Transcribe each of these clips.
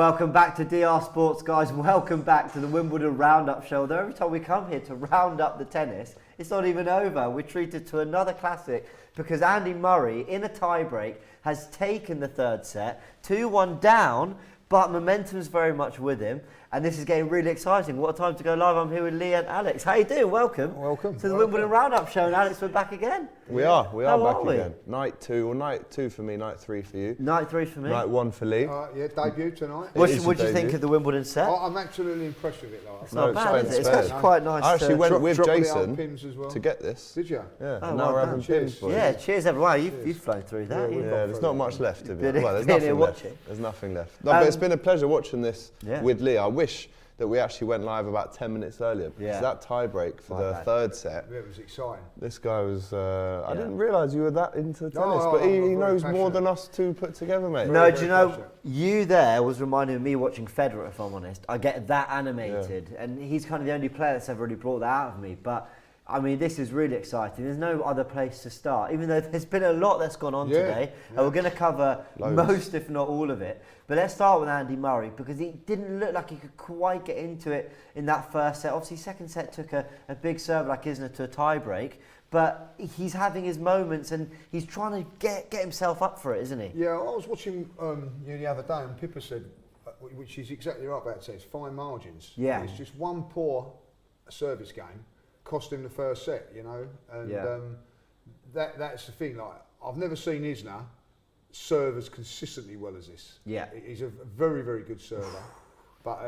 Welcome back to DR Sports, guys. Welcome back to the Wimbledon Roundup Show. Though every time we come here to round up the tennis, it's not even over. We're treated to another classic because Andy Murray, in a tiebreak, has taken the third set, 2-1 down, but momentum's very much with him. And this is getting really exciting. What a time to go live. I'm here with Lee and Alex. How you doing? Welcome. Welcome. To the Wimbledon Roundup Show. And Alex, we're back again. We are back again. Night 2 for me, night 3 for you. Night 3 for me. Night 1 for Lee. Yeah, debut tonight. What do you think of the Wimbledon set? I'm absolutely impressed with it. It's not bad, is it? It's actually quite nice. I actually went with Jason well. to get this. Did you? Yeah. Oh, now we're having cheers. pins for Yeah, you. cheers everyone. You've flown through that. Yeah, there's not much left to be. Did it? Well, there's Did it nothing watch left. it? There's nothing left. No, but it's been a pleasure watching this with Lee. I wish that we actually went live about 10 minutes earlier because that tie break for the third set. Yeah, it was exciting. This guy was. I didn't realise you were that into tennis, No, but he I'm knows very more passionate. than us two put together, mate. No, do you know, you there was reminding me watching Federer, if I'm honest. I get that animated, and he's kind of the only player that's ever really brought that out of me. But, I mean, this is really exciting. There's no other place to start, even though there's been a lot that's gone on today. And we're going to cover most, if not all of it. But let's start with Andy Murray, because he didn't look like he could quite get into it in that first set. Obviously, second set took a big serve like Isner to a tie-break. But he's having his moments, and he's trying to get himself up for it, isn't he? Yeah, I was watching you the other day, and Pippa said, which is exactly right about it, it's fine margins. Yeah. It's just one poor service game cost him the first set, you know, and that's the thing. Like, I've never seen Isner serve as consistently well as this. Yeah. He's a very, very good server, but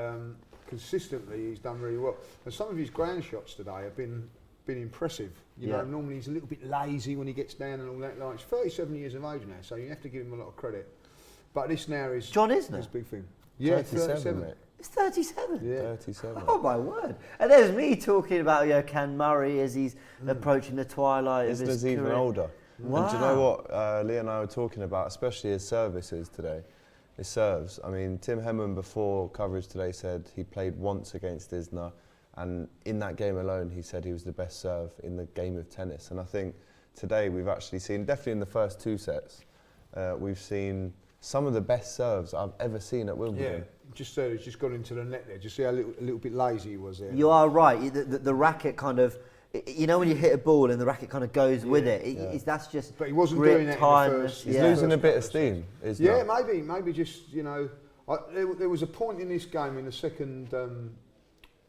consistently he's done really well. And some of his ground shots today have been impressive. You know, normally he's a little bit lazy when he gets down and all that. Like, he's 37 years of age now, so you have to give him a lot of credit. But this now is John Isner? his big thing. Yeah, 37, mate. It's 37. Yeah. 37. Oh my word! And there's me talking about Can Murray as he's approaching the twilight of his Isner's career. even older. Wow. And do you know what Lee and I were talking about, especially his services today, his serves. I mean, Tim Hemman before coverage today said he played once against Isner, and in that game alone he said he was the best serve in the game of tennis. And I think today we've actually seen, definitely in the first 2 sets, we've seen some of the best serves I've ever seen at Wimbledon. Yeah, just he's just gone into the net there. Just see how a little bit lazy he was there. You are right. The racket kind of, you know, when you hit a ball and the racket kind of goes with it. That's just. But he wasn't grip, doing that tiredness. in the first. He's losing a bit of steam. Yeah, maybe just, you know, there was a point in this game in the second,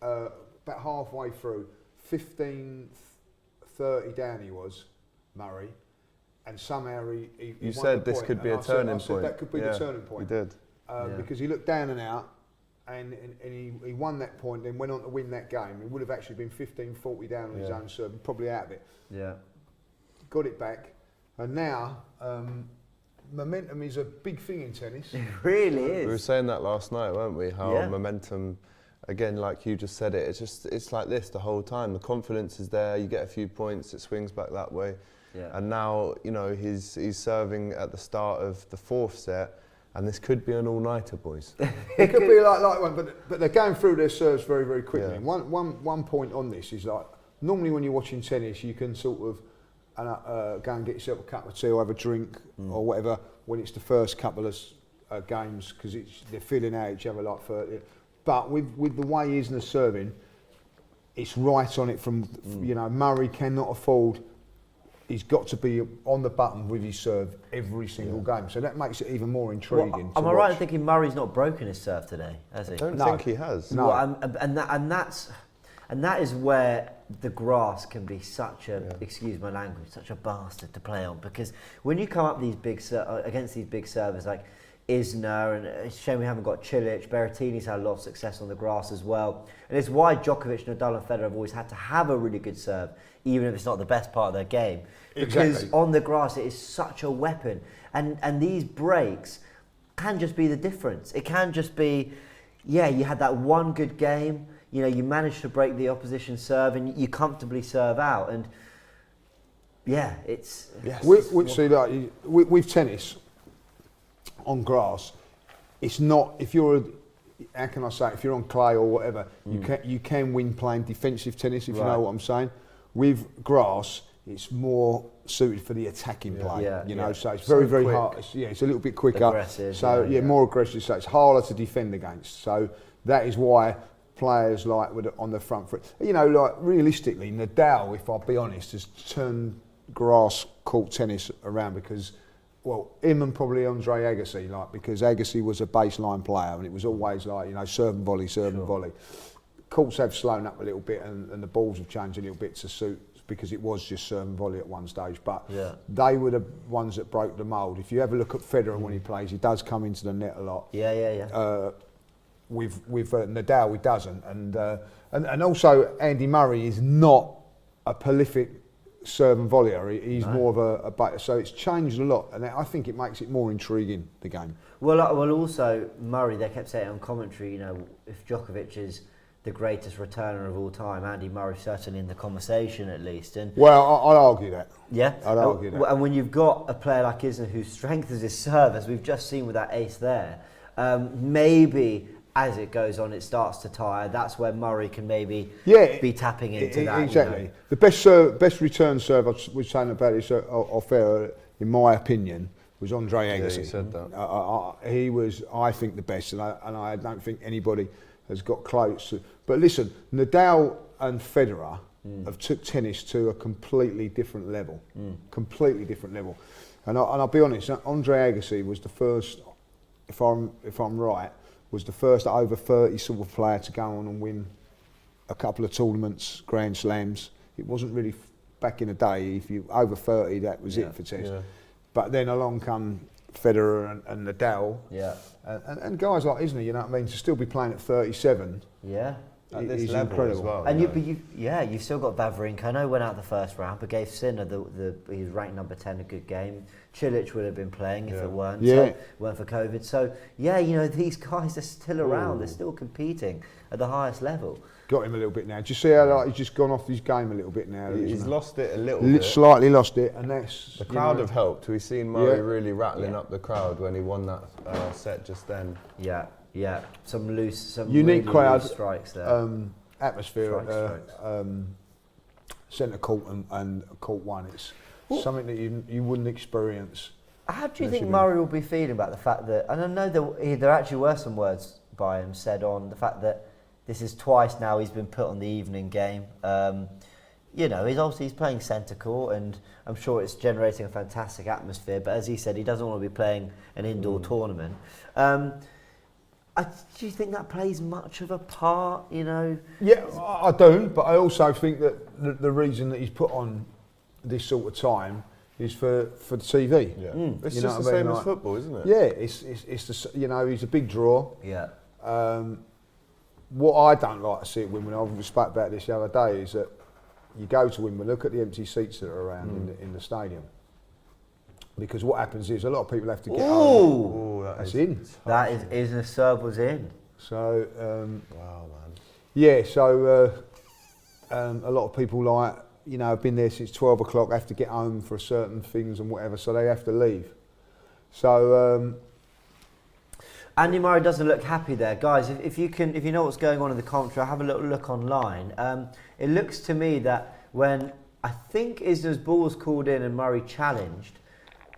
about halfway through, 15-30 down he was, Murray. And somehow he You won said the this point, could be and a turning I said point. that could be the turning point. We did. Because he looked down and out, and he won that point, then went on to win that game. He would have actually been 15-40 down on his own serve, probably out of it. Yeah. Got it back, and now momentum is a big thing in tennis. It really We were is. saying that last night, weren't we? How momentum, again, like you just said it, it's like this the whole time. The confidence is there, you get a few points, it swings back that way. Yeah. And now, you know, he's serving at the start of the 4th set, and this could be an all-nighter, boys. It could be like one, but they're going through their serves very, very quickly. Yeah. One point on this is, like, normally when you're watching tennis, you can sort of go and get yourself a cup of tea or have a drink or whatever when it's the first couple of games, because they're feeling out each other like 30. But with the way Isner's serving, it's right on it from, you know, Murray cannot afford. He's got to be on the button with his serve every single game, so that makes it even more intriguing. Am I right in thinking Murray's not broken his serve today, has he? I don't think he has. No. Well, and that is where the grass can be such a, excuse my language, such a bastard to play on, because when you come up these big against these big servers like Isner, and it's a shame we haven't got Cilic. Berrettini's had a lot of success on the grass as well, and it's why Djokovic, Nadal and Federer have always had to have a really good serve, even if it's not the best part of their game, because on the grass it is such a weapon, and these breaks can just be the difference. It can just be, you had that one good game, you know, you managed to break the opposition serve and you comfortably serve out, and it's. Yes. See, like, with tennis on grass, it's not, if you're how can I say it, if you're on clay or whatever, you can win playing defensive tennis, if you know what I'm saying. With grass, it's more suited for the attacking play. Yeah, You know, yeah. so it's So very quick. hard. It's a little bit quicker. Aggressive, So yeah. more aggressive. So it's harder to defend against. So that is why players like on the front foot. You know, like realistically, Nadal, if I'll be honest, has turned grass court tennis around because. Well, him and probably Andre Agassi, like, because Agassi was a baseline player and it was always like, you know, serve and volley. Courts have slowed up a little bit and the balls have changed a little bit to suit because it was just serve and volley at one stage. But they were the ones that broke the mould. If you ever look at Federer when he plays, he does come into the net a lot. With Nadal, he doesn't. And also, Andy Murray is not a prolific serve and volleyer. He's more of a batter. So it's changed a lot, and I think it makes it more intriguing, the game. Well, also Murray. They kept saying on commentary, you know, if Djokovic is the greatest returner of all time, Andy Murray's certainly in the conversation at least. And well, I'd argue that. Yeah, I'd argue that. And when you've got a player like Isner whose strength is his serve, as we've just seen with that ace there, maybe. As it goes on, it starts to tire. That's where Murray can maybe be tapping into that. Exactly. You know. The best return serve I was saying about this off air, in my opinion, was Andre Agassi. Yeah, you said that. He was, I think, the best, and I don't think anybody has got close. But listen, Nadal and Federer have took tennis to a completely different level. Completely different level. And I'll be honest, Andre Agassi was the first, if I'm right, was the first over 30 sort of player to go on and win a couple of tournaments, Grand Slams. It wasn't really back in the day. If you over 30, that was it for tennis. Yeah. But then along come Federer and Nadal, and guys like Isner. You know what I mean? To still be playing at 37, at this is level incredible. as well. And you've still got Wawrinka. I know went out the first round, but gave Sinner he was ranked number 10, a good game. Cilic would have been playing if it weren't for COVID. So you know, these guys are still around. They're still competing at the highest level. Got him a little bit now. Do you see how he's just gone off his game a little bit now? He's lost it a little bit. Slightly lost it, and that's the crowd have helped. We've seen Murray really rattling up the crowd when he won that set just then. Yeah, some unique really crowd, loose strikes there. Atmosphere, centre court and court one. It's something that you wouldn't experience. How do you think Murray will be feeling about the fact that, and I know there actually were some words by him said on the fact that this is twice now he's been put on the evening game. You know, he's playing centre court, and I'm sure it's generating a fantastic atmosphere. But as he said, he doesn't want to be playing an indoor tournament. Do you think that plays much of a part, you know? Yeah, I do, but I also think that the reason that he's put on this sort of time is for the TV. Yeah. It's just the same as football, isn't it? Yeah, it's you know, he's a big draw. Yeah. What I don't like to see at Wimbledon, I've spoke about this the other day, is that you go to Wimbledon, look at the empty seats that are around in the stadium. Because what happens is a lot of people have to get home. That's in. That is the serve was in. So, wow, man. Yeah, so a lot of people have been there since 12 o'clock, have to get home for certain things and whatever, so they have to leave. So, Andy Murray doesn't look happy there, guys. If you know what's going on in the commentary, have a little look online. It looks to me that when I think Isner's ball was called in and Murray challenged,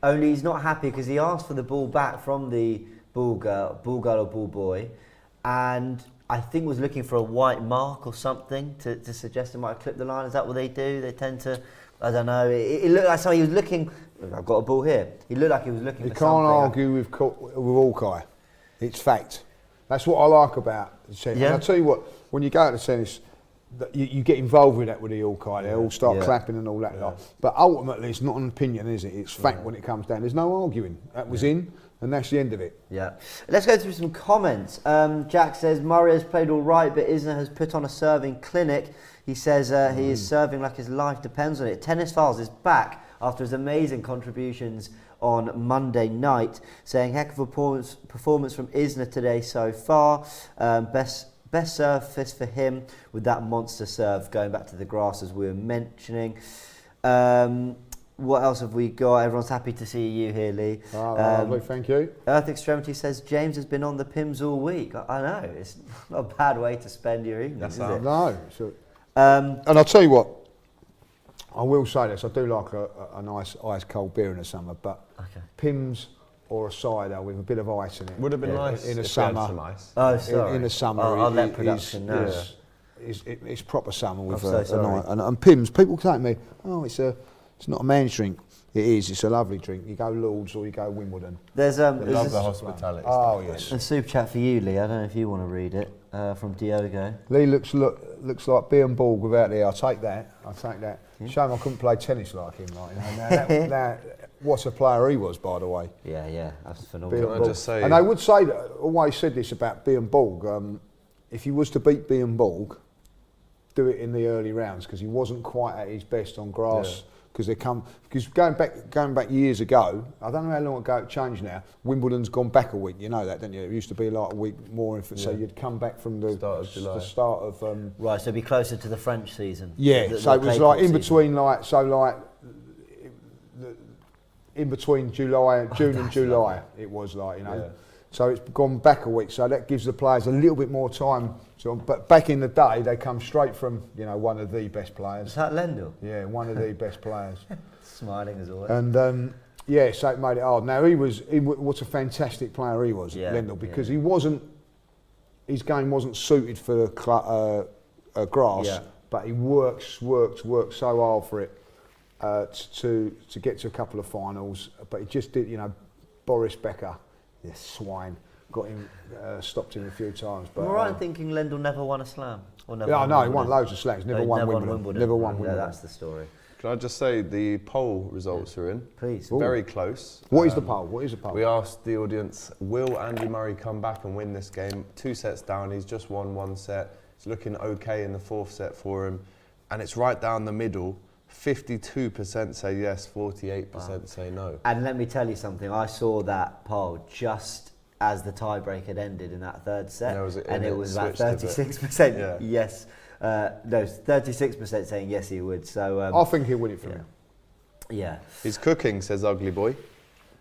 only he's not happy because he asked for the ball back from the ball girl or ball boy, and I think was looking for a white mark or something to suggest he might have clipped the line. Is that what they do? They tend to, I don't know. It looked like something he was looking. I've got a ball here. He looked like he was looking. You for can't something. argue with Hawkeye. It's fact. That's what I like about the tennis. Yeah. And I'll tell you what, when you go to the tennis, you get involved with that with the Hawkeye. They all start clapping and all that lot. But ultimately, it's not an opinion, is it? It's fact when it comes down. There's no arguing. That was in, and that's the end of it. Yeah. Let's go through some comments. Jack says, Murray has played all right, but Isner has put on a serving clinic. He says he is serving like his life depends on it. Tennis Files is back after his amazing contributions on Monday night, saying heck of a performance from Isner today so far. Best service for him with that monster serve, going back to the grass as we were mentioning. What else have we got? Everyone's happy to see you here, Lee. Lovely, thank you. Earth Extremity says James has been on the Pims all week. I know, it's not a bad way to spend your evening, is it? No. And I'll tell you what, I will say this, I do like a nice ice cold beer in the summer, but Pimm's or a cider with a bit of ice in it. Would have been nice in the if summer. we had some ice. Oh, sorry. In the summer, I'll let production know. It's proper summer with I'm so sorry. night. And Pimm's, people say to me, "Oh, it's not a man's drink." It is. It's a lovely drink. You go Lords or you go Wimbledon. There's We love the hospitality. Oh yes. a super chat for you, Lee. I don't know if you want to read it from Diogo. Lee looks like Bjorn Borg without the. I'll take that. Yeah. Shame I couldn't play tennis like him. Now, what a player he was, by the way. Yeah, that's phenomenal. Bjorn Can I Borg. just say- And I would say that, always said this about Bjorn Borg. If he was to beat Bjorn Borg, do it in the early rounds because he wasn't quite at his best on grass. Because going back years ago, I don't know how long ago it changed now. Wimbledon's gone back a week. You know that, don't you? It used to be like a week more. So you'd come back from the Start of July. The start of. Right, so it'd be closer to the French season. Yeah, the so it was clay like court in season. between in between July, June and July. It was like Yeah. So it's gone back a week. So that gives the players a little bit more time. But back in the day, they come straight from one of the best players. Is that Lendl? Yeah, one of the best players. Smiling as always. And so it made it hard. Now what a fantastic player he was, Lendl, because he wasn't. His game wasn't suited for grass, but he worked so hard for it to get to a couple of finals. But he just did, Boris Becker, this swine, got him, stopped him a few times. But Am I right in thinking Lendl never won a slam? Or never yeah, won no, he Wimbledon? won loads of slams. Never won Wimbledon. Never won Wimbledon. Yeah, that's the story. Can I just say the poll results are in? Please. Very close. What is the poll? What is the poll? We asked the audience, will Andy Murray come back and win this game? 2 sets down, he's just won 1 set. It's looking okay in the 4th set for him. And it's right down the middle. 52% say yes, 48% say no. And let me tell you something, I saw that poll just as the tiebreak had ended in that 3rd set, and it was about 36% yes. No, 36% saying yes he would. So I think he'll win it for him. Yeah. He's cooking, says Ugly Boy.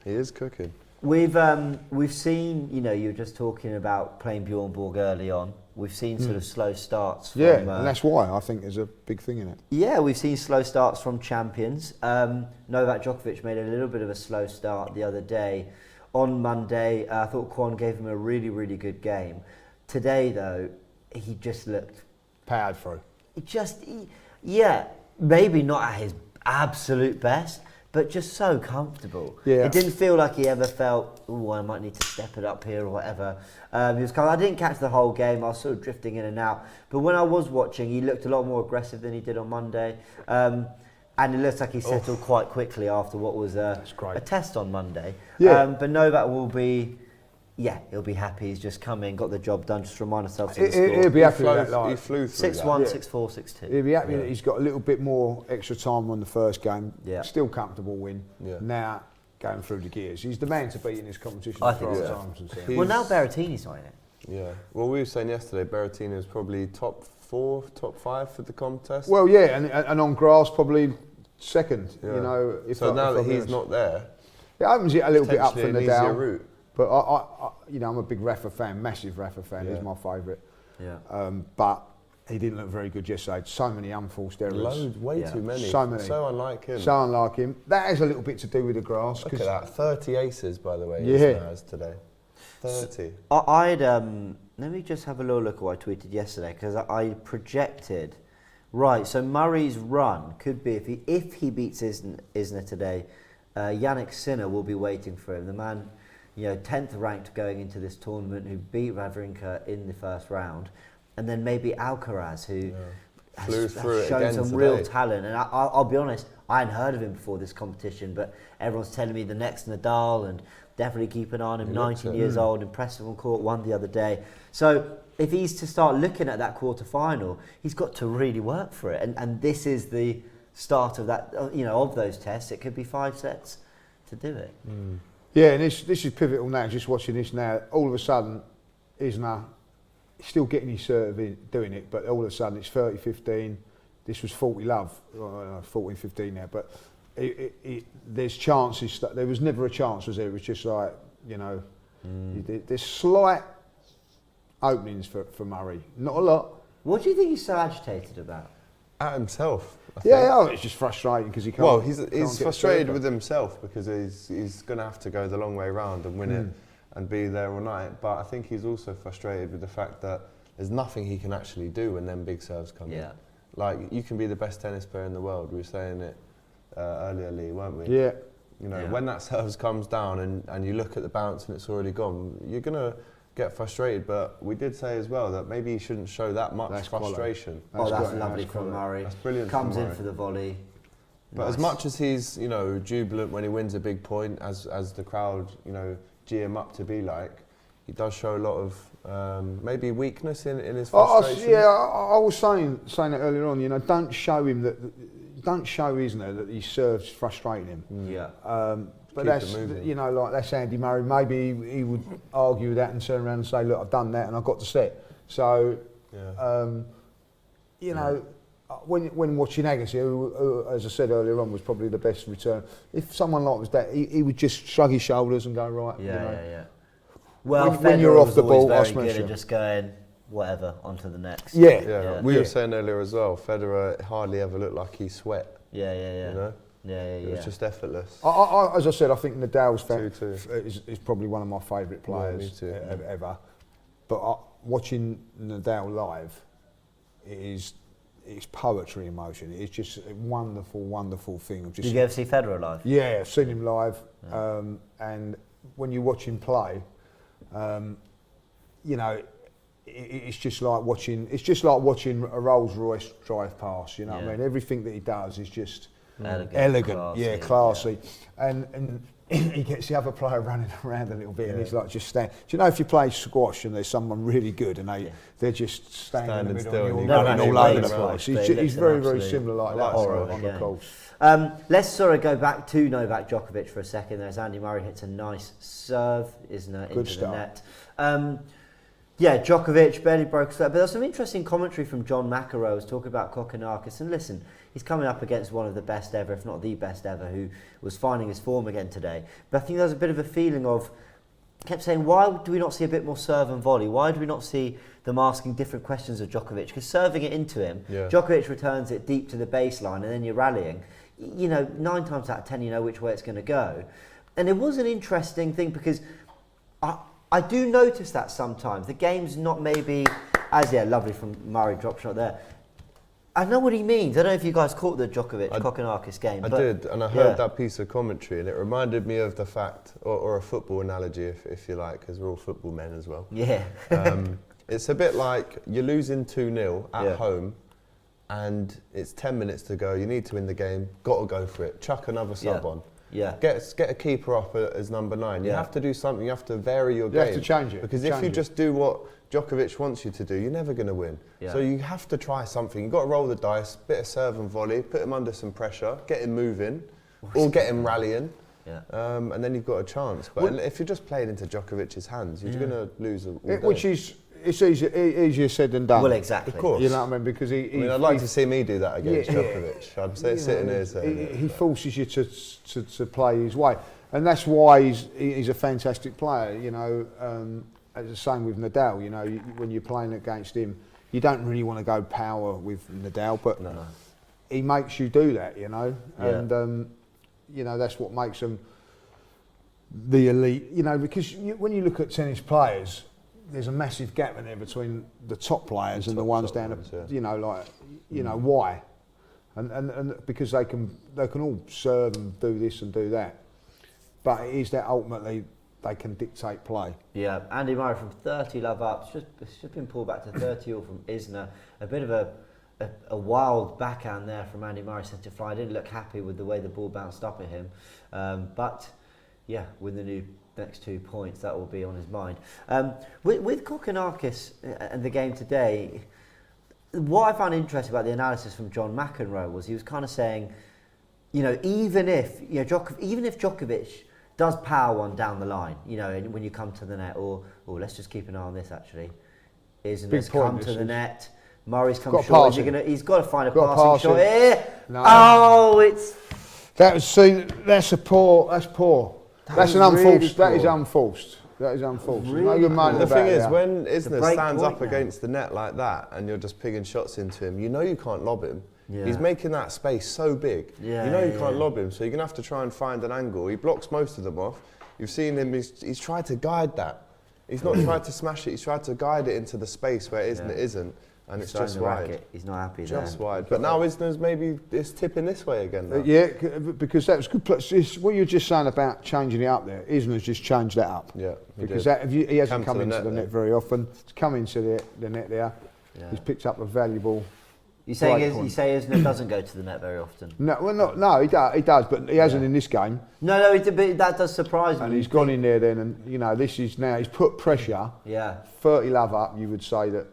He is cooking. We've seen, you were just talking about playing Bjorn Borg early on. We've seen sort of slow starts from... Yeah, and that's why I think there's a big thing in it. Yeah, we've seen slow starts from champions. Novak Djokovic made a little bit of a slow start the other day. On Monday, I thought Kwon gave him a really, really good game. Today, though, he just looked... Powered through. Maybe not at his absolute best, but just so comfortable. Yeah. It didn't feel like he ever felt, oh, I might need to step it up here or whatever. I didn't catch the whole game. I was sort of drifting in and out. But when I was watching, he looked a lot more aggressive than he did on Monday. And it looks like he settled quite quickly after what was a test on Monday. Yeah. But Novak will be... Yeah, he'll be happy. He's just come in, got the job done. Just remind ourselves of the score. He'll be happy with that. He flew through 6-1, that. 6-4, 6-2. He'll be happy that he's got a little bit more extra time on the first game. Yeah. Still comfortable win. Yeah. Now going through the gears. He's the man to beat in this competition. I think so. times and so. Well, now Berrettini's on it. Yeah. Well, we were saying yesterday, Berrettini is probably top 4, top 5 for the contest. Well, yeah, and on grass probably second. Yeah. So now that he's not there, it opens it a little bit up for potentially an Nadal. easier route. But I I'm a big Rafa fan, massive Rafa fan. He's my favourite. Yeah. But he didn't look very good yesterday. So many unforced errors. Loads, way too many. So many. So unlike him. So unlike him. That has a little bit to do with the grass. Look at that, 30 aces, by the way, Yeah. Isner has today. 30. Let me just have a little look at what I tweeted yesterday, because I projected, right, so Murray's run could be, if he beats Isner today, Yannick Sinner will be waiting for him. The man, 10th ranked going into this tournament, who beat Wawrinka in the first round, and then maybe Alcaraz, who has shown some real talent. And I'll be honest, I hadn't heard of him before this competition, but everyone's telling me the next Nadal, and definitely keep an eye on him. 19 years old, impressive on court, won the other day. So if he's to start looking at that quarter-final, he's got to really work for it. And this is the start of that, of those tests. It could be 5 sets to do it. Mm. Yeah, and this is pivotal now, just watching this now. All of a sudden, Isner still getting his serve in, doing it, but all of a sudden it's 30-15. This was 40-love, 14-15 now, but there's chances. There was never a chance, was there? It was just like, there's slight openings for Murray. Not a lot. What do you think he's so agitated about? At himself. I think. It's just frustrating because he can't. Well, can't he's get frustrated served. with himself because he's going to have to go the long way round and win it and be there all night. But I think he's also frustrated with the fact that there's nothing he can actually do when them big serves come in. Like, you can be the best tennis player in the world. We were saying it earlier, Lee, weren't we? Yeah. You know, when that serves comes down and you look at the bounce and it's already gone, you're going to get frustrated. But we did say as well that maybe he shouldn't show that much frustration. That's lovely from Murray. That's brilliant. Comes in for the volley. But as much as he's, you know, jubilant when he wins a big point, as the crowd, you know, gee him up to be like, he does show a lot of maybe weakness in his frustration. I was saying it earlier on. You know, don't show Isner that he serves frustrating him. But that's, you know, like that's Andy Murray. Maybe he would argue with that and turn around and say, look, I've done that and I got the set. So, you know, when watching Agassi, who, as I said earlier on, was probably the best return. If someone like was that, he would just shrug his shoulders and go, right. Well, when you're off the ball, I I'll smash smash you. you. Just going whatever onto the next. We were saying earlier as well, Federer hardly ever looked like he sweat. You know? It was just effortless. As I said, I think Nadal's is probably one of my favourite players ever. But watching Nadal live it's poetry in motion. It's just a wonderful, wonderful thing. Did you ever see Federer live? Yeah, I've seen him live. And when you watch him play, you know, it's just like watching. It's just like watching a Rolls Royce drive past. You know what I mean? Everything that he does is just elegant, classy, and he gets the other player running around a little bit, and he's like just stand. Do you know if you play squash and there's someone really good and they're just standing in the middle and you're running all over the place? He's very, very similar like that on the course. Let's sort of go back to Novak Djokovic for a second. There's Andy Murray hits a nice serve, Isner into the net. Djokovic barely broke through. But there's some interesting commentary from John McEnroe. I was talking about Kokkinakis, and listen, he's coming up against one of the best ever, if not the best ever, who was finding his form again today. But I think there's a bit of a feeling of, kept saying, why do we not see a bit more serve and volley? Why do we not see them asking different questions of Djokovic? Because serving it into him, Djokovic returns it deep to the baseline, and then you're rallying. You know, 9 times out of 10, you know which way it's going to go. And it was an interesting thing because I do notice that sometimes. The game's not maybe as, lovely from Murray, drop shot there. I know what he means. I don't know if you guys caught the Djokovic-Kokkinakis game. I did, and I heard that piece of commentary, and it reminded me of the fact, or a football analogy, if you like, because we're all football men as well. It's a bit like you're losing 2-0 at home, and it's 10 minutes to go. You need to win the game. Got to go for it. Chuck another sub on. Get a keeper up as number 9. You have to do something. You have to vary your game. You have to change it. Because if you just do what Djokovic wants you to do, you're never going to win. So you have to try something. You've got to roll the dice, bit of serve and volley, put him under some pressure, get him moving, or get him rallying, and then you've got a chance. But if you're just playing into Djokovic's hands, you're going to lose all day. Which is... It's easier said than done. Well, exactly. Of course. You know what I mean? Because I'd like to see me do that against Djokovic. I'd say sitting here saying he forces you to play his way, and that's why he's a fantastic player. You know, as the same with Nadal. You know, when you're playing against him, you don't really want to go power with Nadal, but he makes you do that. You know, and you know that's what makes them the elite. You know, because when you look at tennis players, there's a massive gap in there between the top players and the ones down at, you know, like, you know, why? And because they can all serve and do this and do that. But it is that ultimately they can dictate play. Yeah, Andy Murray from 30 love up. It's just been pulled back to 30 all from Isner. A bit of a wild backhand there from Andy Murray centre fly. I didn't look happy with the way the ball bounced up at him. But yeah, with the next 2 points, that will be on his mind. With Kokkinakis and the game today, what I found interesting about the analysis from John McEnroe was he was kind of saying, you know, even if Djokovic does power one down the line, you know, and when you come to the net, or let's just keep an eye on this actually, Isner's come to the net, Murray's come short. He's got to find a passing shot here. No. That's poor. That's unforced. That is unforced. Really? The thing is, when Isner stands up against the net like that and you're just picking shots into him, you know you can't lob him. Yeah. He's making that space so big. Yeah, you know you can't lob him, so you're going to have to try and find an angle. He blocks most of them off. You've seen him, he's tried to guide that. He's not tried to smash it, he's tried to guide it into the space where it is and it isn't. And it's just wide. He's not happy Just wide. But now Isner's maybe it's tipping this way again now. Yeah, because that was good. What you were just saying about changing it up there, Isner's just changed that up. Yeah, because he hasn't come into the net very often. He's come into the net there. Yeah. He's picked up a valuable. You say Isner doesn't go to the net very often? No, well, no, he does, but he hasn't in this game. No, but that does surprise me. And he's gone in there then, and you know, this is now he's put pressure. Yeah. 30 love up, you would say that.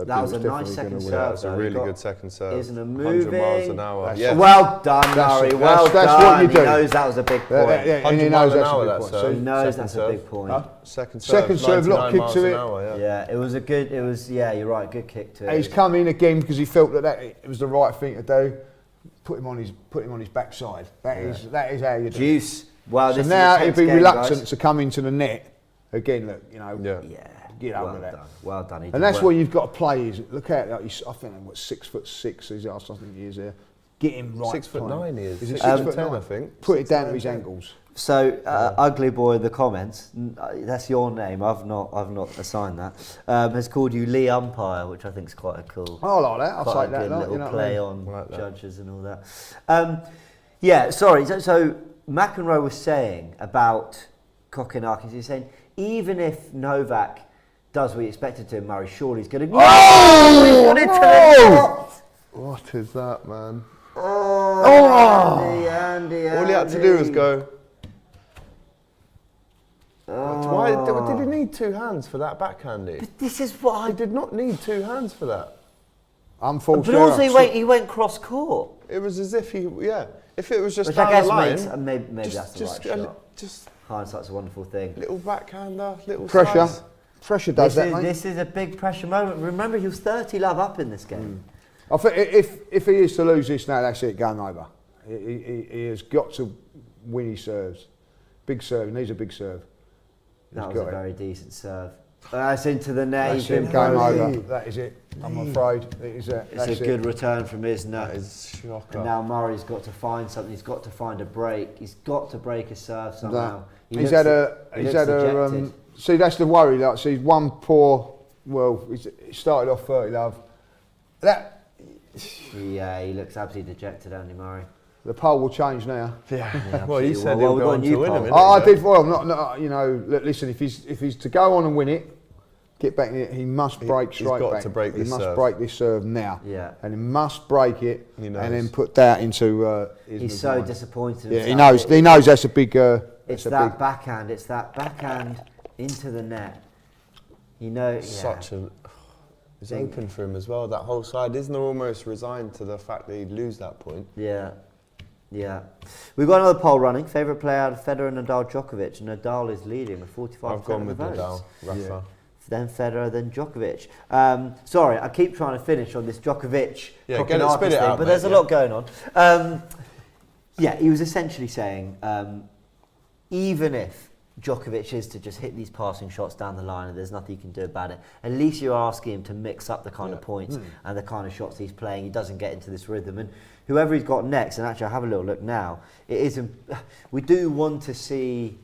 That was a nice second serve. That was a really good second serve. Isner moving. 100 miles an hour. Yes. Well done, Norrie. Well that's done. what you do. He knows that was a big point. And he knows that's a big point. So he knows that's a big point. Second serve, lot kick to it. Yeah, it was a good. It was you're right. Good kick to it. He's come in again because he felt that it was the right thing to do. Put him on his backside. That is how you do. Juice. Well, so now he'd be reluctant to come into the net again. Look, you know. Yeah. Get over that. Well done. And that's where you've got to play. Look at that. I think what 6'6" is. I think he is there. Get him right. 6'9" he is. Is it 6'10", I think. Put it down to his ankles. So, Ugly Boy in the comments, that's your name, I've not assigned that, has called you Lee Umpire, which I think is quite a cool. I like that, I'll take that. Little you know play what I mean? on judges and all that. Yeah, sorry, so McEnroe was saying about Kokonakis, he's saying, even if Novak does what he expected to, Murray surely he's going to... What is that, man? Andy. All he had to do was go. Why did he need two hands for that backhandy? But this is what He did not need two hands for that. Unfortunately. But also he went cross court. It was as if if it was just Which down I guess the line, maybe that's the right shot. Just hindsight's a wonderful thing. little backhander, little pressure. slice. Pressure does that, mate. This is a big pressure moment. Remember, he was 30 love up in this game. I think if he is to lose this now, that's it, game over. He has got to win his serves. Big serve, he needs a big serve. That was a very decent serve. That's into the net. That's it, game over. That is it. I'm afraid it's a good return from Isner. That is shocker. And now Murray's got to find something. He's got to find a break. He's got to break a serve somehow. He's had a. See, that's the worry. Like, see, one poor. Well, he started off 30 love. Yeah, he looks absolutely dejected, Andy Murray. The poll will change now. Yeah. Well, he said he'll go on to win him. I did well. Not you know. Listen, if he's to go on and win it, get back in it. He must break straight back. He's got to break this serve. He must break this serve now. Yeah. And he must break it and then put that into. He's so disappointed. Yeah, he knows. He knows that's a big. It's that backhand. It's that backhand into the net. You know. It's open for him as well. That whole side. Isner almost resigned to the fact that he'd lose that point. Yeah. We've got another poll running. Favourite player out of Federer, Nadal, Djokovic. Nadal is leading with 45% I've gone of the with votes. Nadal, Rafa. Yeah. Then Federer, then Djokovic. Sorry, I keep trying to finish on this Djokovic spit it thing, out, but mate, there's a lot going on. He was essentially saying, even if Djokovic is to just hit these passing shots down the line and there's nothing you can do about it, at least you're asking him to mix up the kind of points and the kind of shots he's playing. He doesn't get into this rhythm. And whoever he's got next, and actually I'll have a little look now, we do want to see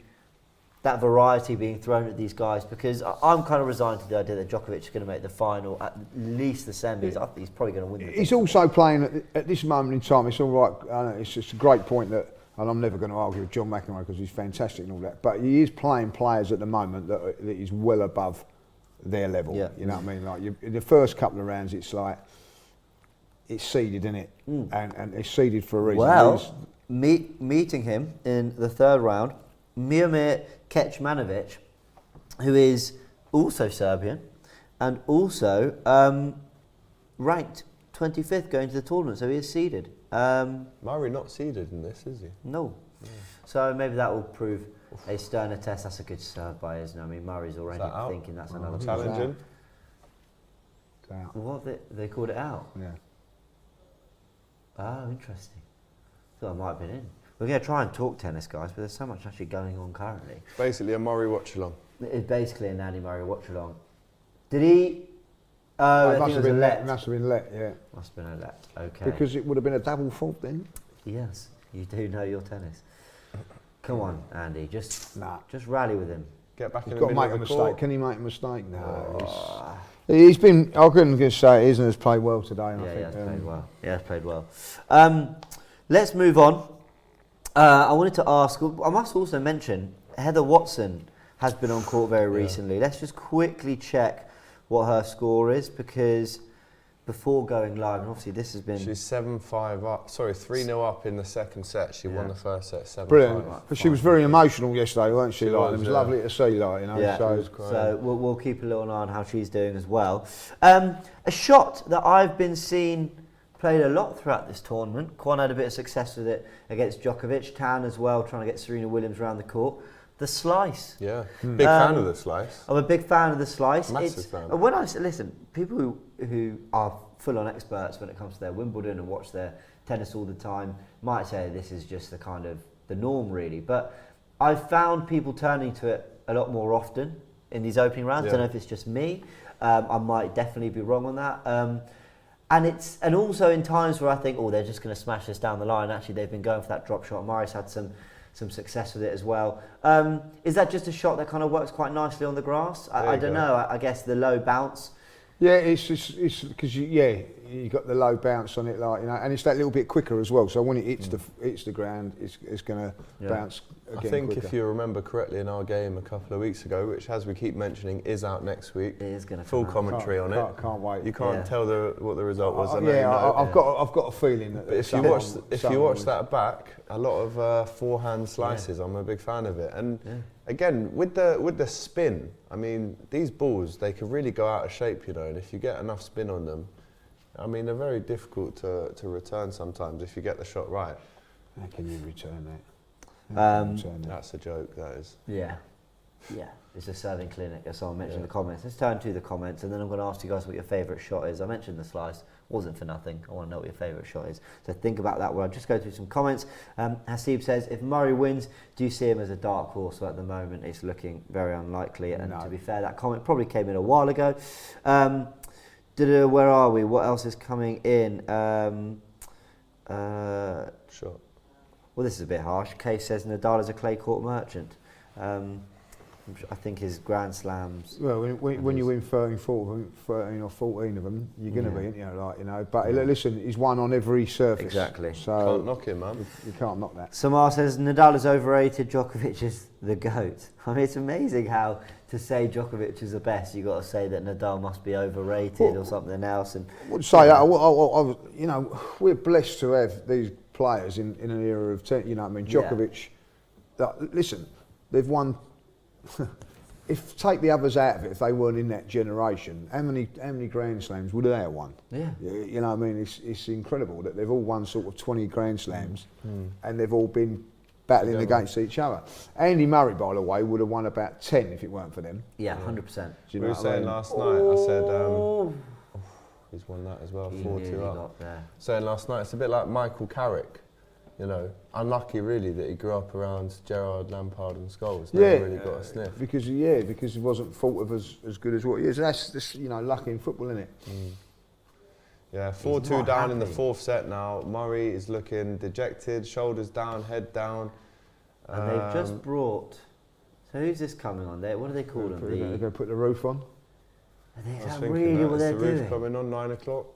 that variety being thrown at these guys, because I'm kind of resigned to the idea that Djokovic is going to make the final, at least the semis. I think he's probably going to win. He's also playing at this moment in time. It's all right. I know, it's just a great point that, and I'm never going to argue with John McEnroe because he's fantastic and all that. But he is playing players at the moment that is well above their level. Yeah. You know what I mean? Like in the first couple of rounds, it's like it's seeded, isn't it? And it's seeded for a reason. Well, meeting him in the third round, Miomir Kecmanovic, who is also Serbian and also ranked 25th going to the tournament, so he is seeded. Murray not seeded in this, is he? No. Yeah. So maybe that will prove a sterner test. That's a good serve by Isner. I mean, Murray's already thinking that's another challenging. What they called it out? Yeah. Oh, interesting. Thought I might have been in. We're going to try and talk tennis, guys, but there's so much actually going on currently. It's basically a Murray watch-along. It's basically an Andy Murray watch-along. Did he... Oh, it I must think have it was been a let. let. Must have been let. Yeah. Must have been a let. Okay. Because it would have been a double fault then. Yes, you do know your tennis. Come on, Andy, just Nah. rally with him. Get back He's in got the to middle make a of the mistake. court. Can he make a mistake? No. He's been. I couldn't just say Isner has played well today. And Yeah, I he think, has played well. He has played well. Let's move on. I wanted to ask. I must also mention Heather Watson has been on court very recently. Let's just quickly check what her score is, because before going live, and obviously this has been... She's 7-5 up. Sorry, 3-0 up in the second set. She won the first set 7-5. brilliant. But she was very emotional yesterday, weren't she? She Like, was, it was yeah. lovely to see, like, you know. Yeah, So we'll keep a little eye on how she's doing as well. A shot that I've been seeing played a lot throughout this tournament. Kwon had a bit of success with it against Djokovic. Tan as well, trying to get Serena Williams around the court. The slice. Yeah, big fan of the slice. I'm a big fan of the slice. Massive fan. And when I listen, people who are full-on experts when it comes to their Wimbledon and watch their tennis all the time might say this is just the norm, really. But I've found people turning to it a lot more often in these opening rounds. I don't know if it's just me. I might definitely be wrong on that. And also in times where I think, oh, they're just going to smash this down the line. Actually, they've been going for that drop shot. Murray's had some success with it as well. Is that just a shot that kind of works quite nicely on the grass? I don't know. I guess the low bounce. yeah, it's because you got the low bounce on it, like, you know, and it's that little bit quicker as well. So when it hits the ground, it's going to bounce again. I think quicker. if you remember correctly in our game a couple of weeks ago, which as we keep mentioning is out next week, It is going to full commentary on it. Can't wait. You can't tell what the result was. I've got a feeling that. But if you watch that back, a lot of forehand slices. I'm a big fan of it. And again, with the spin, I mean, these balls, they can really go out of shape, you know. And if you get enough spin on them, I mean, they're very difficult to return sometimes if you get the shot right. How can you return that? That's a joke, that is. Yeah. It's a serving clinic, as someone mentioned in the comments. Let's turn to the comments, and then I'm going to ask you guys what your favourite shot is. I mentioned the slice, wasn't for nothing. I want to know what your favourite shot is. So think about that while I just go through some comments. Hasib says, if Murray wins, do you see him as a dark horse? So at the moment, it's looking very unlikely. And to be fair, that comment probably came in a while ago. Where are we? What else is coming in? Sure. Well, this is a bit harsh. Kay says Nadal is a clay court merchant. I think his Grand Slams... Well, when you win 13 or 14 of them, you're going to be, you know, like, you know. But listen, he's won on every surface. Exactly. So Can't knock him, man. You can't knock that. Samar says Nadal is overrated, Djokovic is the GOAT. I mean, it's amazing how to say Djokovic is the best, you've got to say that Nadal must be overrated or something else. And I would say that, you know, we're blessed to have these players in an era of, you know what I mean, Djokovic, listen, they've won... If take the others out of it, if they weren't in that generation, how many Grand Slams would they have won? Yeah. You know what I mean? It's incredible that they've all won sort of 20 Grand Slams and they've all been battling against each other. Andy Murray, by the way, would have won about 10 if it weren't for them. Yeah, 100%. We were saying last night, I said, he's won that as well, 4-2 up. Saying last night, it's a bit like Michael Carrick. You know, unlucky really that he grew up around Gerrard, Lampard and Scholes. Never really got a sniff. Because he wasn't thought of as good as what he is. That's you know, lucky in football, isn't it? Yeah, 4-2 down in the fourth set now. Murray is looking dejected, shoulders down, head down. And they've just brought... So who's this coming on there? What do they call them? They're going to put the roof on. Is that really what they're doing? Roof coming on 9 o'clock.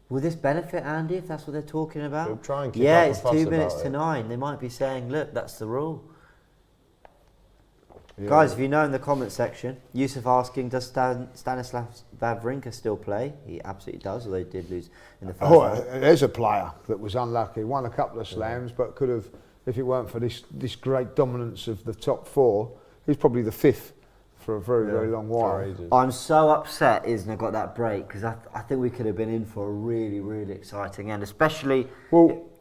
Will this benefit Andy if that's what they're talking about? We'll try and keep yeah, up it's a fuss 2 minutes about to it. 9. They might be saying, look, that's the rule. Yeah. Guys, if you know in the comment section, Yusuf asking, does Stanislav Wawrinka still play? He absolutely does, although he did lose in the first round. There's a player that was unlucky, won a couple of slams, but could have, if it weren't for this great dominance of the top four, he's probably the fifth for a very long while. I'm so upset Isner got that break, because I think we could have been in for a really, really exciting end, especially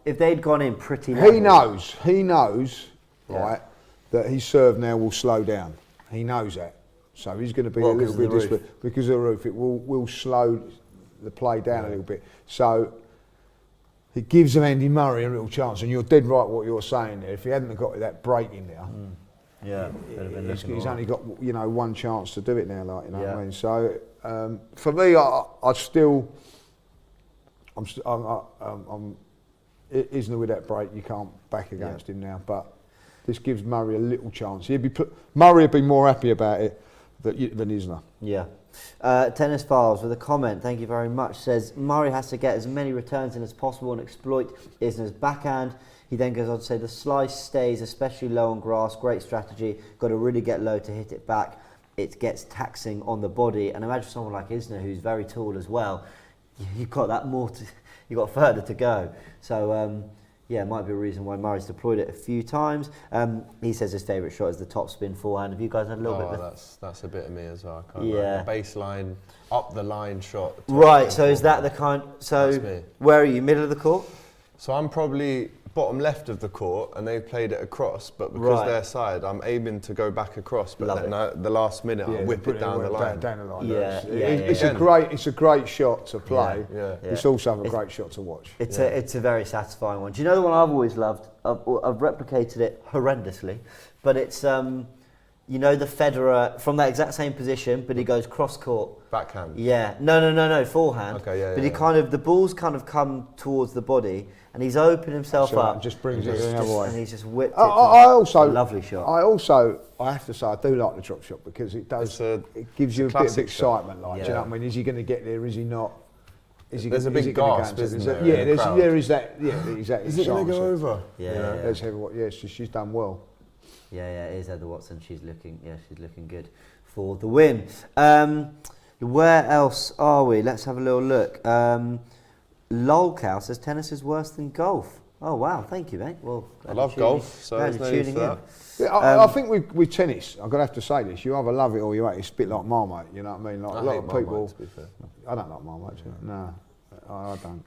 if they'd gone in pretty level. He knows, right, that his serve now will slow down. He knows that. So he's going to be a little bit disparate because of the roof. It will slow the play down a little bit. So it gives Andy Murray a little chance. And you're dead right what you're saying there. If he hadn't got that break in there, Yeah, he's only got one chance to do it now, like what I mean. So for me, I'm Isner with that break. You can't back against him now, but this gives Murray a little chance. Murray would be more happy about it than Isner. Yeah. Tennis Files with a comment, thank you very much, says Murray has to get as many returns in as possible and exploit Isner's backhand. He then goes on to say the slice stays especially low on grass, great strategy, got to really get low to hit it back. It gets taxing on the body, and imagine someone like Isner who's very tall as well. You've got you've got further to go. So it might be a reason why Murray's deployed it a few times. He says his favourite shot is the top spin forehand. Have you guys had a little bit? That's a bit of me as well. I can't yeah. The baseline, up the line shot. Right. So is that the kind? So that's me. Where are you? Middle of the court? So I'm probably bottom left of the court, and they've played it across. But because they're side, I'm aiming to go back across. But then at the last minute, I whip it down the line. Down the line. Yeah, it's a great shot to play. Yeah. It's also a great shot to watch. It's a very satisfying one. Do you know the one I've always loved? I've replicated it horrendously, but it's the Federer from that exact same position, but he goes cross court. Backhand. Yeah. No, forehand. Okay, yeah. But he the ball's kind of come towards the body, and he's opened himself up. And just brings it the other way. And he's just whipped it. A lovely shot. I have to say, I do like the drop shot because it gives you a bit of excitement. Like, do you know what I mean? Is he going to get there? Is he not? There's a big gasp, isn't there? There is that. Yeah, exactly. Is it going to go over? Yeah. Let's have what. Yeah, she's done well. Yeah, it is Heather Watson. She's looking good for the win. Where else are we? Let's have a little look. Lolcow says tennis is worse than golf. Oh wow, thank you, mate. Well, I love golf, so there's no use for that. Yeah, I think with tennis, I've got to have to say this: you either love it or you hate it. It's a bit like Marmite. You know what I mean? Like I a lot hate of people. Marmite, to be fair. I don't like Marmite. No, I don't.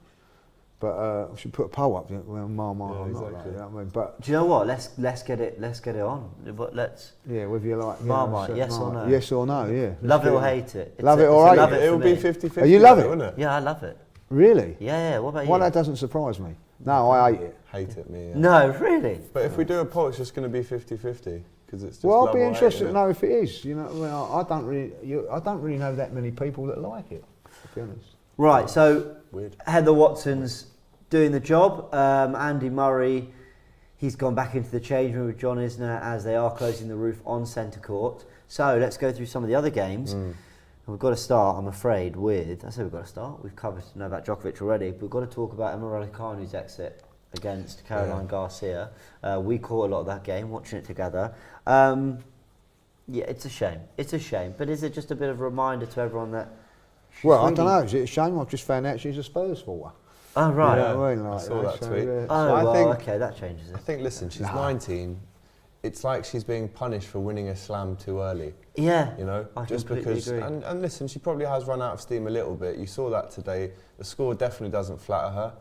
But I should put a poll up. Well, Marmite, I'm not like, you know what I mean? But do you know what? Let's get it on. But whether you like Marmite, yes or no? Yes or no? Yeah. Love it or hate it? Love it or hate it? It will be 50-50. Oh, you love it? Wouldn't it? Yeah, I love it. Really? Yeah. What about you? Well, that doesn't surprise me. No, I hate it. Hate it, me. Yeah. No, really. But if we do a poll, it's just going to be 50-50 because it's just. Well, I'd be interested to know if it is. You know, I don't really know that many people that like it. To be honest. Right. So weird. Heather Watson's doing the job. Andy Murray, he's gone back into the change room with John Isner as they are closing the roof on centre court. So let's go through some of the other games. We've got to start, I'm afraid, with... I say we've got to start. We've covered Novak Djokovic already. But we've got to talk about Raducanu's exit against Caroline Garcia. We caught a lot of that game, watching it together. It's a shame. It's a shame. But is it just a bit of a reminder to everyone that... Well, I don't know. Is it a shame? I've just found out she's a Spurs supporter. Oh, right. Yeah, I saw that tweet. Okay, that changes it. I think, listen, she's 19. It's like she's being punished for winning a slam too early. Yeah, you know, I just because. And listen, she probably has run out of steam a little bit. You saw that today. The score definitely doesn't flatter her.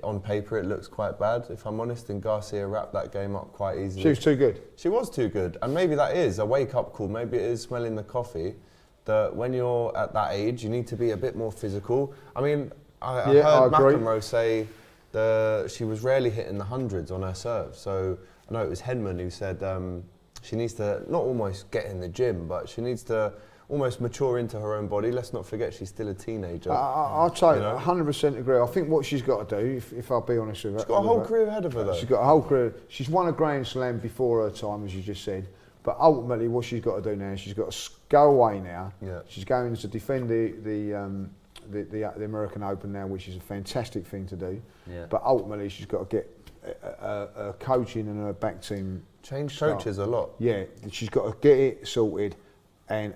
On paper, it looks quite bad, if I'm honest. And Garcia wrapped that game up quite easily. She was too good. She was too good, and maybe that is a wake-up call. Maybe it is smelling the coffee. That when you're at that age, you need to be a bit more physical. I mean, I heard McEnroe say that she was rarely hitting the hundreds on her serve. So. I know it was Henman who said she needs to not almost get in the gym, but she needs to almost mature into her own body. Let's not forget she's still a teenager. I'll tell you, 100% agree. I think what she's got to do, if I'll be honest with her... She's got a whole career ahead of her, though. She's got a whole career. She's won a Grand Slam before her time, as you just said. But ultimately, what she's got to do now, she's got to go away now. Yeah. She's going to defend the American Open now, which is a fantastic thing to do. Yeah. But ultimately, she's got to get a coaching and her back team change coaches a lot. Yeah, she's got to get it sorted and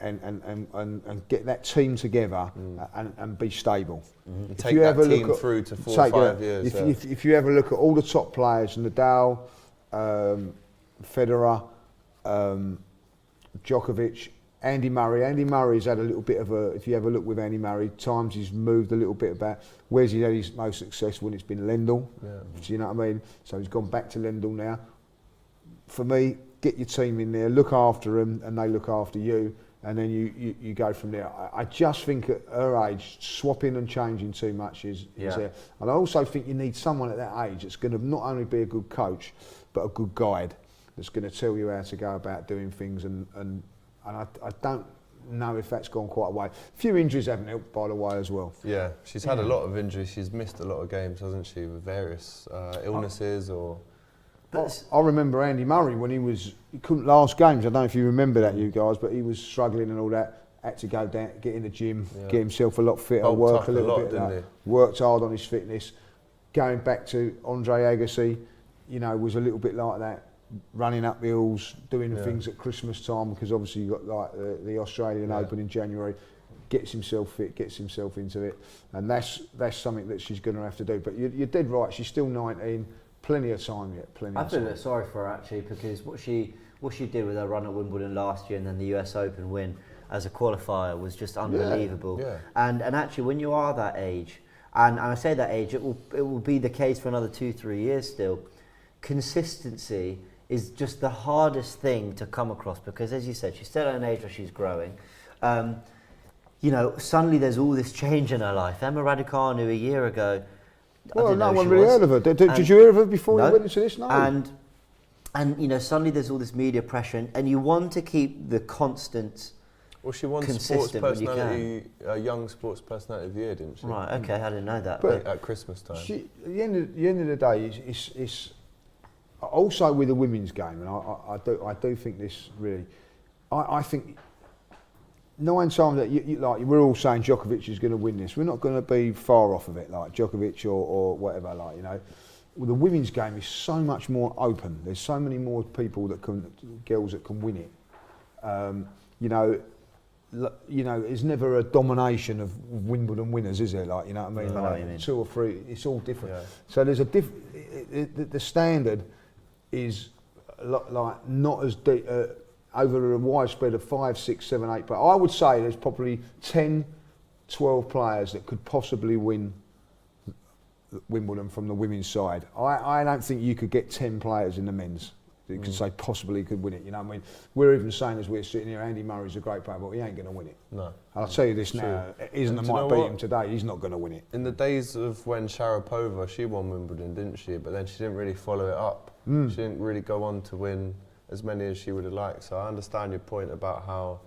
get that team together and be stable. And take that team through to 4 or 5 years. If you ever look at all the top players, Nadal, Federer, Djokovic, Andy Murray's had a little bit of a, if you ever look with Andy Murray, times he's moved a little bit about. Where's he had his most successful? It's been Lendl. Yeah. Do you know what I mean? So he's gone back to Lendl now. For me, get your team in there, look after them, and they look after you, and then you go from there. I just think at her age, swapping and changing too much is there. And I also think you need someone at that age that's going to not only be a good coach, but a good guide. that's going to tell you how to go about doing things, and I don't know if that's gone quite away. A few injuries haven't helped, by the way, as well. Yeah, she's had a lot of injuries. She's missed a lot of games, hasn't she, with various illnesses or... I remember Andy Murray when he couldn't last games. I don't know if you remember that, you guys, but he was struggling and all that. Had to go down, get in the gym, get himself a lot fitter, work a little bit. Worked hard on his fitness. Going back to Andre Agassi, you know, was a little bit like that, running up hills, doing things at Christmas time, because obviously you got like the Australian Open in January. Gets himself fit, gets himself into it, and that's something that she's going to have to do. But you're dead right. She's still 19. Plenty of time yet. I feel a bit sorry for her actually, because what she did with her run at Wimbledon last year and then the US Open win as a qualifier was just unbelievable. Yeah. And actually, when you are that age, and I say that age, it will be the case for another 2-3 years still. Consistency is just the hardest thing to come across, because, as you said, she's still at an age where she's growing. You know, suddenly there's all this change in her life. Emma Raducanu a year ago. Well, no one really heard of her. Did you hear of her before you went into this? No. And you know, suddenly there's all this media pressure, and you want to keep the constant. Well, she won sports personality, young sports personality of the year, didn't she? Right. Okay, I didn't know that. But at Christmas time. At the end of the day, it's also with the women's game, and I do think this really. I think 9 times that like we're all saying Djokovic is going to win this. We're not going to be far off of it, like Djokovic or whatever, like, you know. Well, the women's game is so much more open. There's so many more people girls that can win it. You know, it's never a domination of Wimbledon winners, is there? Like, you know what I mean? Like 2 or 3, it's all different. Yeah. So there's the standard is like not as deep. Over a wide spread of 5, 6, 7, 8. But I would say there's probably 10, 12 players that could possibly win Wimbledon from the women's side. I don't think you could get 10 players in the men's that could say possibly could win it. You know what I mean? We're even saying as we're sitting here, Andy Murray's a great player, but he ain't going to win it. No. I'll tell you this now, Isner might beat him today, he's not going to win it. In the days of when Sharapova, she won Wimbledon, didn't she? But then she didn't really follow it up. She didn't really go on to win as many as she would have liked. So I understand your point about how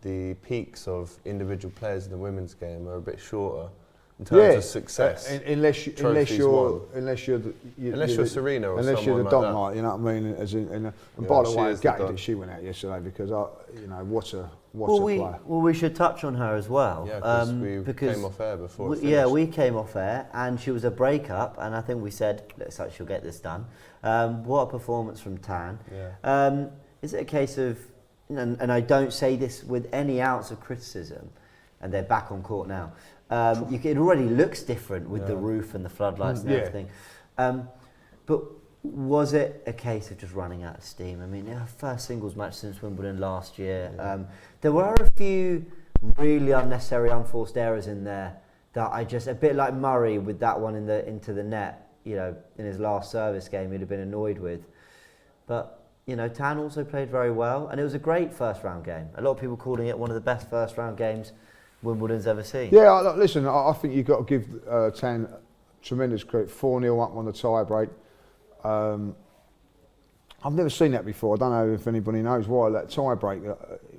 the peaks of individual players in the women's game are a bit shorter in terms of success. Unless you're Serena or unless you're the like Dom, that. you know what I mean? And by the way, it's gutted that she went out yesterday, because what a player. Well, we should touch on her as well. Yeah, we came off air before. We came off air, and she was a breakup, and I think we said, looks like she'll get this done. What a performance from Tan. Yeah. Is it a case of, and I don't say this with any ounce of criticism, and they're back on court now. It already looks different with the roof and the floodlights and everything. But was it a case of just running out of steam? I mean, her first singles match since Wimbledon last year. There were a few really unnecessary, unforced errors in there that I just, a bit like Murray with that one into the net, you know, in his last service game, he'd have been annoyed with. But, you know, Tan also played very well, and it was a great first round game. A lot of people calling it one of the best first round games Wimbledon's ever seen. Yeah, listen, I think you've got to give Tan tremendous credit. 4-0 up on the tie break. I've never seen that before. I don't know if anybody knows why that tie break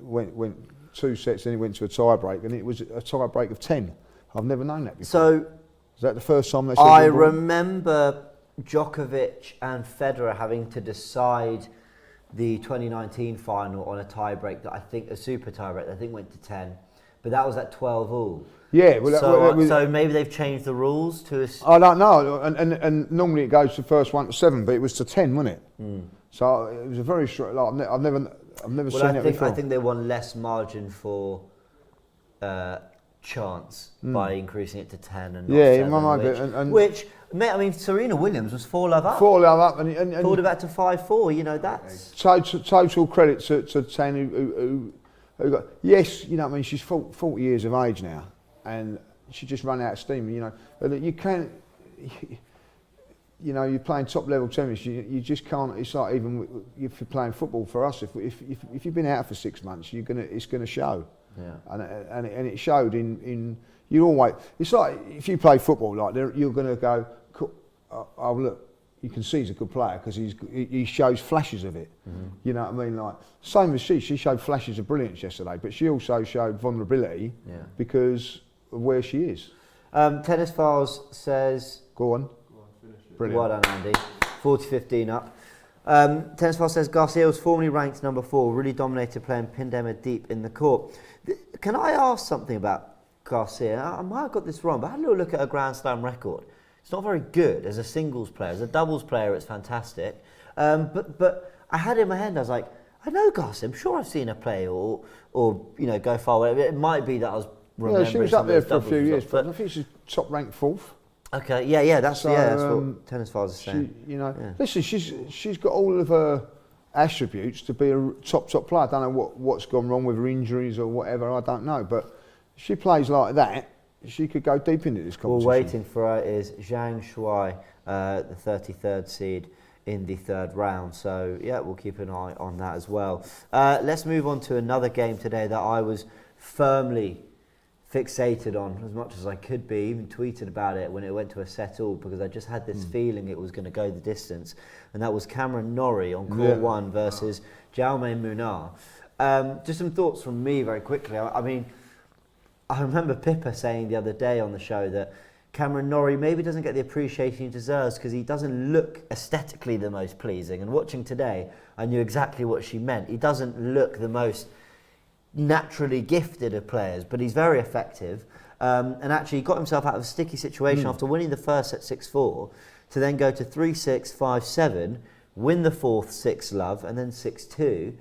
went 2 sets, then it went to a tie break, and it was a tie break of 10. I've never known that before. So, is that the first time they said I remember Djokovic and Federer having to decide the 2019 final on a tie break that I think, a super tie break, I think went to 10. But that was at 12 all. Yeah, well, so maybe they've changed the rules to. I don't know, and normally it goes to the first 1 to 7, but it was to 10, wasn't it? So it was a very short. Like, I've never seen it before. I think they want less margin for chance by increasing it to 10 and not 7, which I mean, Serena Williams was 4-love up. 4-love up, and pulled it back to 5-4. You know, that's total credit to Tan who got, yes, you know what I mean, she's 40 years of age now, and she just run out of steam. You know, you can't. You know, you're playing top level tennis. You just can't. It's like even if you're playing football for us. If you've been out for 6 months, it's gonna show. Yeah. And it showed in you always. It's like if you play football, like you're gonna go. Oh look, you can see he's a good player because he shows flashes of it. You know what I mean? Like same as she showed flashes of brilliance yesterday, but she also showed vulnerability because of where she is. Tennis Files says, Go on, finish it. brilliant. well done, Andy. 40-15 up. Tennis Files says Garcia was formerly ranked number 4, really dominated playing pinned Emma deep in the court. Can I ask something about Garcia? I might have got this wrong, but I had a little look at her Grand Slam record. It's not very good as a singles player. As a doubles player, it's fantastic. But I had in my head, I was like, I know Garcia. I'm sure I've seen her play or go far away. It might be that I was remembering. Yeah, she was up there for a few years, results, but I think she's top ranked 4th. Okay, that's what Tennis Files is saying. Listen, she's got all of her attributes to be a top player. I don't know what's gone wrong with her injuries or whatever. I don't know, but if she plays like that, she could go deep into this competition. Well, waiting for her is Zhang Shuai, the 33rd seed in the 3rd round. So yeah, we'll keep an eye on that as well. Let's move on to another game today that I was firmly fixated on as much as I could be, even tweeted about it when it went to a set all, because I just had this feeling it was going to go the distance, and that was Cameron Norrie on court 1 versus Jaume Munar. Just some thoughts from me very quickly. I mean, I remember Pippa saying the other day on the show that Cameron Norrie maybe doesn't get the appreciation he deserves because he doesn't look aesthetically the most pleasing, and watching today I knew exactly what she meant. He doesn't look the most naturally gifted of players, but he's very effective, and actually got himself out of a sticky situation after winning the first set 6-4 to then go to 3-6, 5-7, win the 4th 6-love and then 6-2.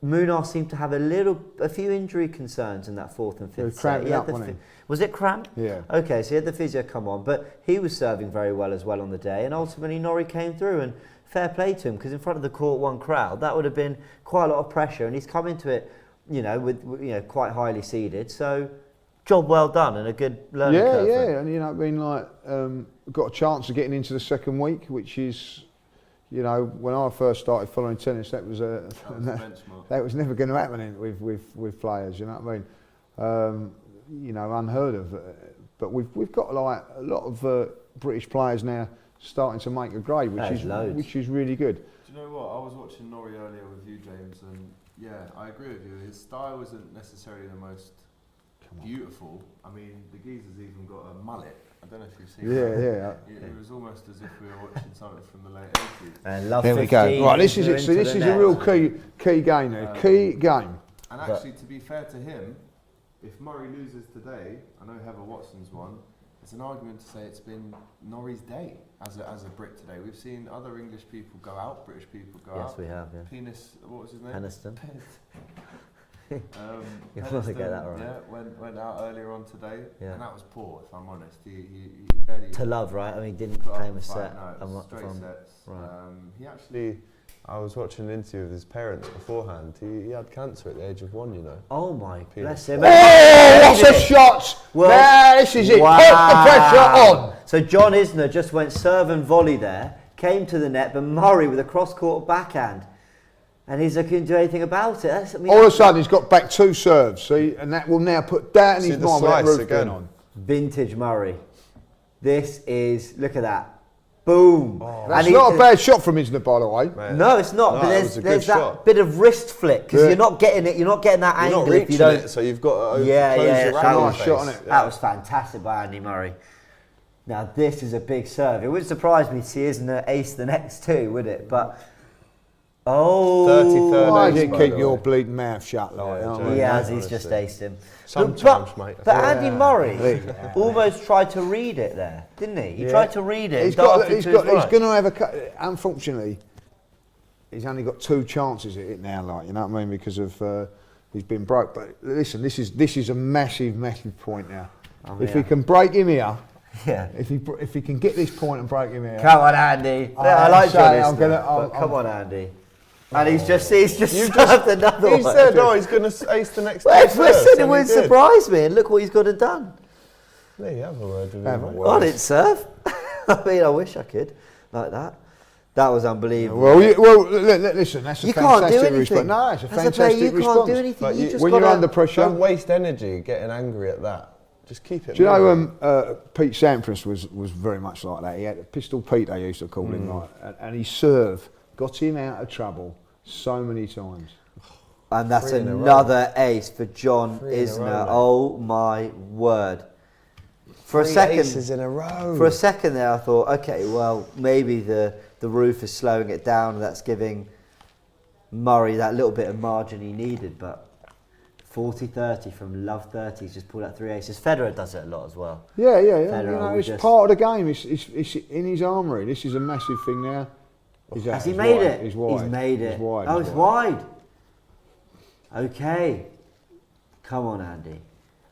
Munar seemed to have a few injury concerns in that 4th and 5th set. Was it cramp? Yeah. Okay, so he had the physio come on, but he was serving very well as well on the day, and ultimately Norrie came through, and fair play to him, because in front of the court 1 crowd, that would have been quite a lot of pressure, and he's come into it, with quite highly seeded. So, job well done and a good learning curve. Yeah, and got a chance of getting into the 2nd week, which is, when I first started following tennis, that was that was never going to happen with players. You know what I mean? Unheard of. But we've got a lot of British players now starting to make a grade, which is really good. Do you know what? I was watching Norrie earlier with you, James, and yeah, I agree with you. His style isn't necessarily the most beautiful. I mean, the geezer's even got a mullet. I don't know if you've seen that. Yeah. It was almost as if we were watching something from the late 80s. And love there we go. Right, this is it. So this is a real key game there. Key game. And actually, to be fair to him, if Murray loses today, I know Heather Watson's won, there's an argument to say it's been Norrie's day as a Brit today. We've seen other English people go out, British people go out. Yes, we have, yeah. What was his name? Peniston. You want to get that right. Yeah, went out earlier on today, and that was poor, if I'm honest. He barely... To love, right? I mean, he didn't claim a set. No, it was straight sets. Right. He actually... I was watching an interview with his parents beforehand. He had cancer at the age of 1, Oh my, bless him. Oh, lots of shots! Well, this is it. Put the pressure on! So John Isner just went serve and volley there, came to the net, but Murray with a cross-court backhand. And he's not going to do anything about it. All of a sudden, he's got back 2 serves, see? And that will now put doubt in his mind with that roof going on. Vintage Murray. This is, look at that. Boom. Oh, that's not a bad shot from Isner, by the way. Man. No, it's not. No, but there's that bit of wrist flick, because you're not getting it. You're not getting that angle if you don't. So you've got to close your nice shot on it. That was fantastic by Andy Murray. Now this is a big serve. It wouldn't surprise me to see Isner ace the next 2, would it? But 33rd. Why didn't keep your bleeding mouth shut like that? He has. He's just aced him. Sometimes, mate. But Andy Murray almost tried to read it there, didn't he? He tried to read it. He's going to have a. Unfortunately, he's only got 2 chances at it now. Like, you know what I mean? Because of he's been broke. But listen, this is a massive point now. If he can break him here. Yeah. If he can get this point and break him here. Come on, Andy. I like John Isner, come on, Andy. And he's just served another one. He said, he's going to ace the next 2 serves. Listen, it wouldn't surprise me. And look what he's got to done. There you have a word with him. I didn't serve. I mean, I wish I could like that. That was unbelievable. Well, listen, that's a fantastic response. No, it's a fantastic response. You can't do anything. When you're under pressure, don't waste energy getting angry at that. Just keep it. Do you moving. know Pete Sampras was very much like that. He had Pistol Pete, they used to call him, like, and his serve got him out of trouble so many times. And that's 3 in a row. another ace for John 3 in a Isner. row, mate. Oh my word! For 3 a second, aces in a row. For a second there, I thought, okay, well, maybe the roof is slowing it down. That's giving Murray that little bit of margin he needed. But 40-30 from love 30, he's just pulled out 3 aces. Federer does it a lot as well. Yeah. Federer You know, will it's just- part of the game. It's in his armoury. This is a massive thing now. Has he made it? He's wide. He's made it. He's wide. Oh, it's wide. Okay. Come on, Andy.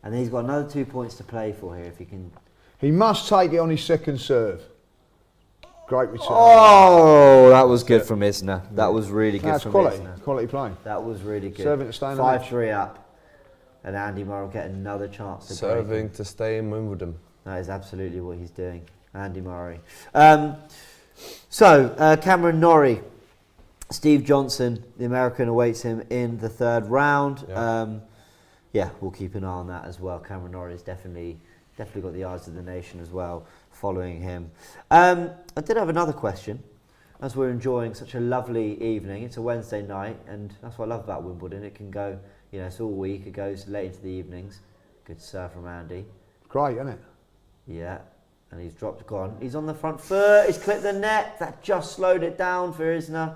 And then he's got another 2 points to play for here if he can. He must take it on his second serve. Great return. Oh, that was good from Isner. That was really good That's from quality. Isner. Quality playing. That was really good. Serving to stay in the match. 5-3 up. And Andy Murray will get another chance to break. Serving to stay in Wimbledon. That is absolutely what he's doing. Andy Murray. Cameron Norrie. Steve Johnson, the American, awaits him in the third round. Yeah. We'll keep an eye on that as well. Cameron Norrie has definitely got the eyes of the nation as well, following him. I did have another question, as we're enjoying such a lovely evening. It's a Wednesday night, and that's what I love about Wimbledon. It can go, it's all week. It goes late into the evenings. Good serve from Andy. Great, isn't it? Yeah, and he's gone. He's on the front foot. He's clipped the net. That just slowed it down for Isner.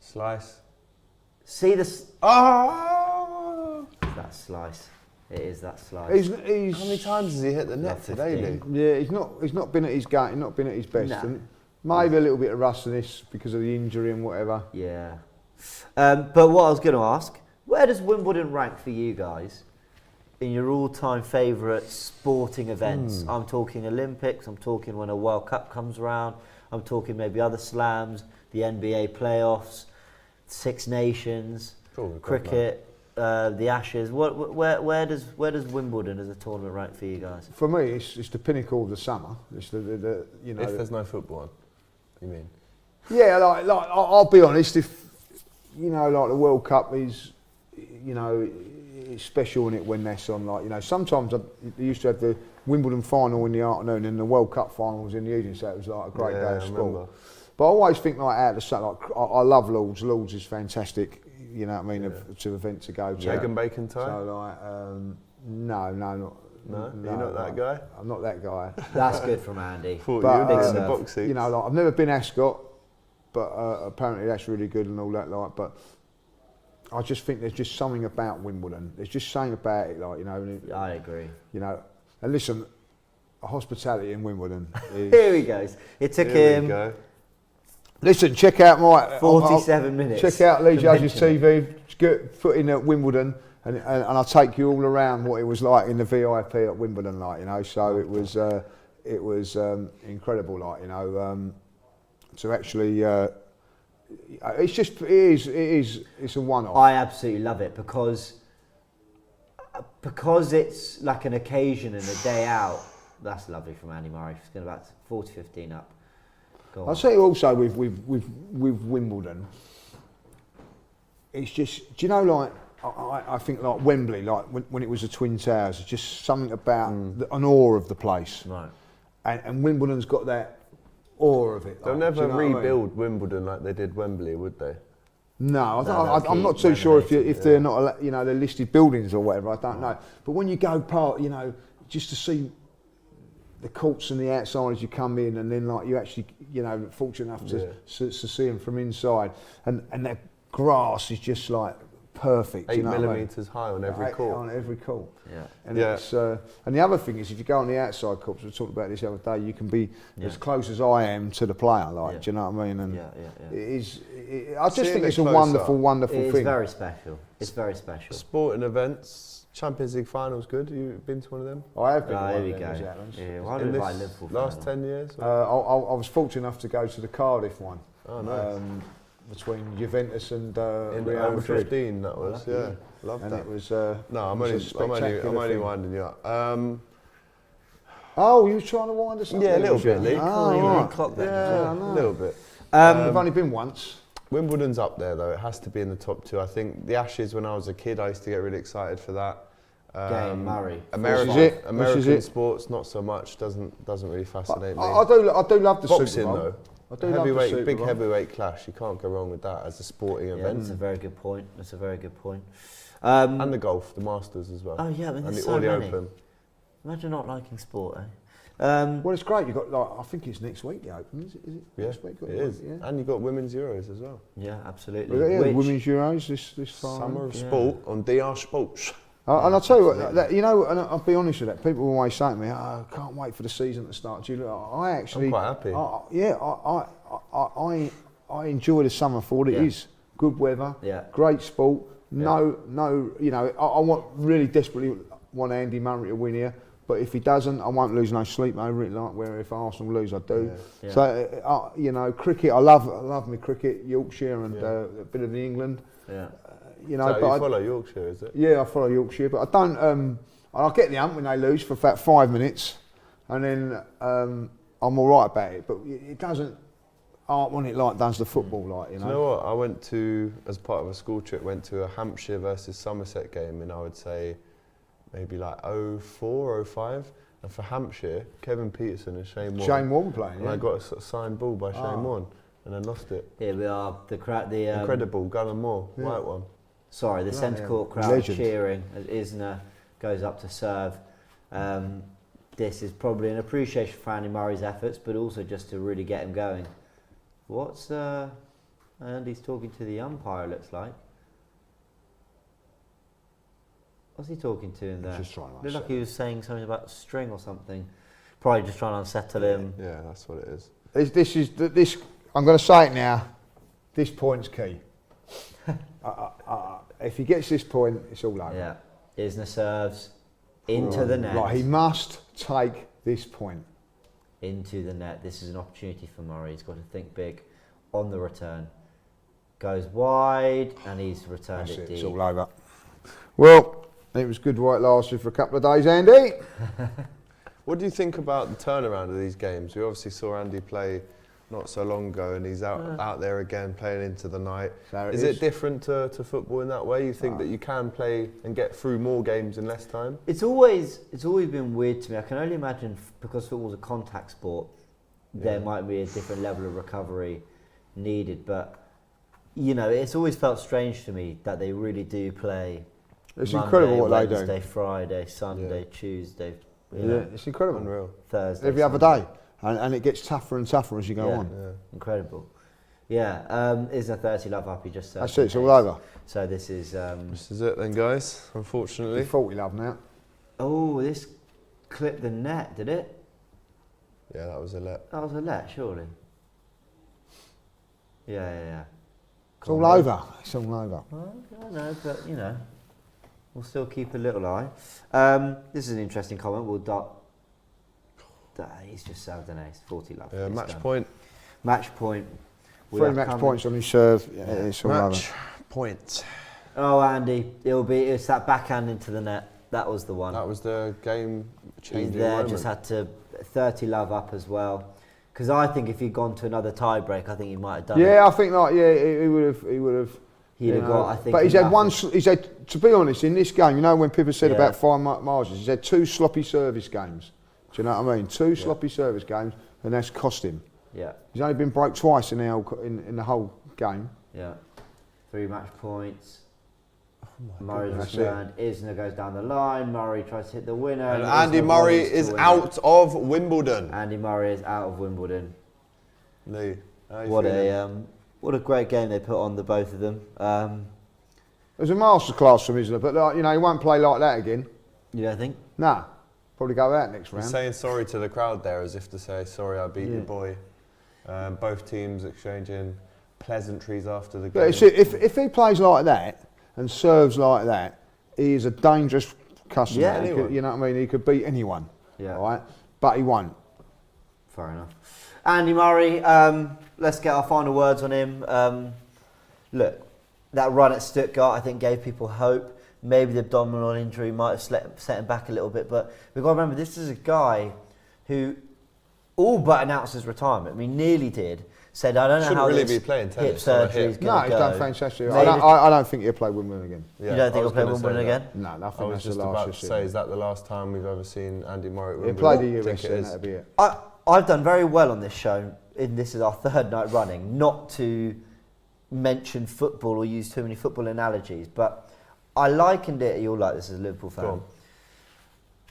Slice. See this? Oh! That slice. It is that slice. How many times has he hit the net Not today, 15. Lee? Yeah, he's not been at his game. He's not been at his best. No. And maybe a little bit of rustiness because of the injury and whatever. Yeah. But what I was going to ask, where does Wimbledon rank for you guys in your all-time favourite sporting events? I'm talking Olympics. I'm talking when a World Cup comes around. I'm talking maybe other slams, the NBA playoffs, Six Nations, cricket. The Ashes. Where does Wimbledon as a tournament rank for you guys? For me, it's the pinnacle of the summer. It's the If there's no football on, you mean? Yeah, like I'll be honest. If like the World Cup is, it's special in it when that's on. Like sometimes they used to have the Wimbledon final in the afternoon and the World Cup final was in the evening, so it was like a great day of sport. Remember. But I always think like out of the sun, like I love Lords. Lords is fantastic. You know what I mean? To event to go to. Egg and bacon tie? So like, no, not. No? You're not that guy? I'm not that guy. That's good from Andy. Thought But, you were in the serve. box seats. Like I've never been Ascot, but apparently that's really good and all that. Like, but I just think there's just something about Wimbledon. There's just something about it, like I agree. And listen, hospitality in Wimbledon. Here he goes. It took Here we him go. Listen, check out my 47 minutes. Check out Lee to Judges mention TV. Get put in at Wimbledon, and I'll take you all around what it was like in the VIP at Wimbledon, So it was incredible, to actually. It's a one-off. I absolutely love it because it's like an occasion and a day out. That's lovely from Andy Murray. He's going about 40-15 up. Go on. I'll say also with Wimbledon, it's just, do you know, like I think like Wembley, like when it was the Twin Towers, it's just something about an awe of the place. Right. And Wimbledon's got that awe of it. They'll like, never do you know what I mean? rebuild Wimbledon like they did Wembley, would they? No, they'll I'm not keep too sure if renovating, they're not, they're listed buildings or whatever. I don't know. But when you go part, just to see the courts and the outside as you come in, and then like you actually, fortunate enough to see them from inside, and that grass is just like perfect. 8 you know what I mean? millimetres high on every court. On every court. Yeah. And Yeah. it's and the other thing is, if you go on the outside courts, we talked about this the other day, you can be as close as I am to the player. Like, do you know what I mean? And Yeah. it is. I just Seeing think it it's a close wonderful, up. wonderful It's thing. very special. It's very special. Sporting events, Champions League finals, good. You been to one of them? I have been. Oh, to one here of we them, go. as it happens. Yeah, why In do this I Liverpool last final? 10 years? I was fortunate enough to go to the Cardiff one. Oh, nice. Between Juventus and In Real under Madrid. 15, that was. Yeah, love And that. it was. No, I'm it was a only spectacular thing. winding you up. Oh, you were trying to wind us up? Yeah, a there, little was you? bit, Lee. Oh, You right. clocked that. Yeah, I know. a little bit. I've only been once. Wimbledon's up there though. It has to be in the top two. I think the Ashes, when I was a kid, I used to get really excited for that. game, Murray. American sports, not so much. Doesn't really fascinate me. I do love the boxing Super Bowl. though. I do love the Super Big Bowl. heavyweight clash. You can't go wrong with that as a sporting event. That's a very good point. That's a very good point. And the golf, the Masters as well. Oh yeah, I mean, and there's the so many. Open. Imagine not liking sport, eh? Well, it's great. You've got, like, I think it's next week, the Open, is it? Yeah, Next week? it is. Yeah. And you've got Women's Euros as well. Yeah, absolutely. Yeah, Which- Women's Euros this Friday. Summer of sport on DR Sports. And I'll tell you what, and I'll be honest with that. People always say to me, "Oh, I can't wait for the season to start." I actually, I'm quite happy. I enjoy the summer for what it is. Good weather, great sport. No, I want really desperately want Andy Murray to win here. But if he doesn't, I won't lose no sleep over it. Like where if Arsenal lose, I do. Yeah. So cricket. I love me cricket, Yorkshire and a bit of the England. Yeah. So you follow Yorkshire, is it? Yeah, I follow Yorkshire, but I don't. I'll get the hump when they lose for about 5 minutes, and then I'm all right about it. But it doesn't. I want it like does the football, like Do you know what? I went to, as part of a school trip, went to a Hampshire versus Somerset game, and I would say maybe like 04, 05. And for Hampshire, Kevin Peterson and Shane Warne. Shane Warne playing. And I got a sort of signed ball by Shane Warne, and then lost it. Here we are. The Incredible, Gunnar Moore, white one. Sorry, the centre court crowd Legend. cheering as Isner goes up to serve. This is probably an appreciation for Andy Murray's efforts, but also just to really get him going. What's Andy's talking to the umpire? Looks like. What's he talking to in there? Just trying to Looked like he was saying something about string or something. Probably just trying to unsettle him. Yeah, that's what it is. This. I'm going to say it now. This point's key. If he gets this point, it's all over. Yeah, Isner serves into the net. Like he must take this point. Into the net. This is an opportunity for Murray. He's got to think big on the return. Goes wide and he's returned That's it it. deep. It's all over. Well, it was good while it lasted for a couple of days, Andy. What do you think about the turnaround of these games? We obviously saw Andy play not so long ago, and he's out there again playing into the night. So is it different to football in that way? You think that you can play and get through more games in less time? It's always been weird to me. I can only imagine because football's a contact sport, there might be a different level of recovery needed. But it's always felt strange to me that they really do play. It's Monday, incredible what they do. Wednesday, Friday, Sunday, Tuesday. It's incredible. Unreal. Thursday. Every other Sunday. day. And it gets tougher and tougher as you go on. Yeah. Incredible. Yeah, Isner 30 love up. He just That's it, it's all over. So this is. This is it then, guys. Unfortunately. 40 love now. Oh, this clipped the net, did it? Yeah, that was a let. That was a let, surely. Yeah. It's all over. It's all over. Well, I know, but we'll still keep a little eye. This is an interesting comment. He's just served an ace. 40 love. Yeah, It's match done. point. Match point. 3 match points on his serve. Yeah, it's all Match over. point. Oh, Andy, it's that backhand into the net. That was the one. That was the game changing He's there, moment. just had to 30 love up as well. Because I think if he'd gone to another tie break, I think he might have done it. Yeah, I think he would have. He'd have got, I think. But he's had one. He's had, to be honest, in this game, when people said Yeah. about fine margins, he's had 2 sloppy service games. Do you know what I mean? 2 sloppy service games, and that's cost him. Yeah. He's only been broke twice in the whole game. Yeah. 3 match points. Oh Murray's goodness. returned. Isner goes down the line. Murray tries to hit the winner. And Isner Andy Murray volleys to is win it. out of Wimbledon. Andy Murray is out of Wimbledon. Lee, how you What feeling? a great game they put on, the both of them. It was a masterclass from Isner, but he won't play like that again. You don't think? Nah, probably go out next He's round. saying sorry to the crowd there, as if to say, sorry, I beat Yeah. your boy. Both teams exchanging pleasantries after the But game. it's, if he plays like that and serves like that, he is a dangerous customer. Yeah. He could, you know what I mean? He could beat anyone. Yeah. Right? But he won't. Fair enough. Andy Murray, let's get our final words on him. Look, that run at Stuttgart, I think, gave people hope. Maybe the abdominal injury might have set him back a little bit, but we've got to remember this is a guy who all but announced his retirement. I mean, nearly did. said, I don't know Shouldn't how really this be playing hip tennis on a surgery hip. is No, going to he's go. done fantastic. Maybe- I don't think he'll play Wimbledon again. Yeah, You don't think I he'll was play gonna say Wimbledon that. again? No, I I think was that's just the about last to this say, season. is that the last time we've ever seen Andy Murray at He'll Wimbledon? play the I think US it and is. that'll be it. I've done very well on this show, this is our third night running, not to mention football or use too many football analogies, but I likened it, you'll like this as a Liverpool fan, Go on.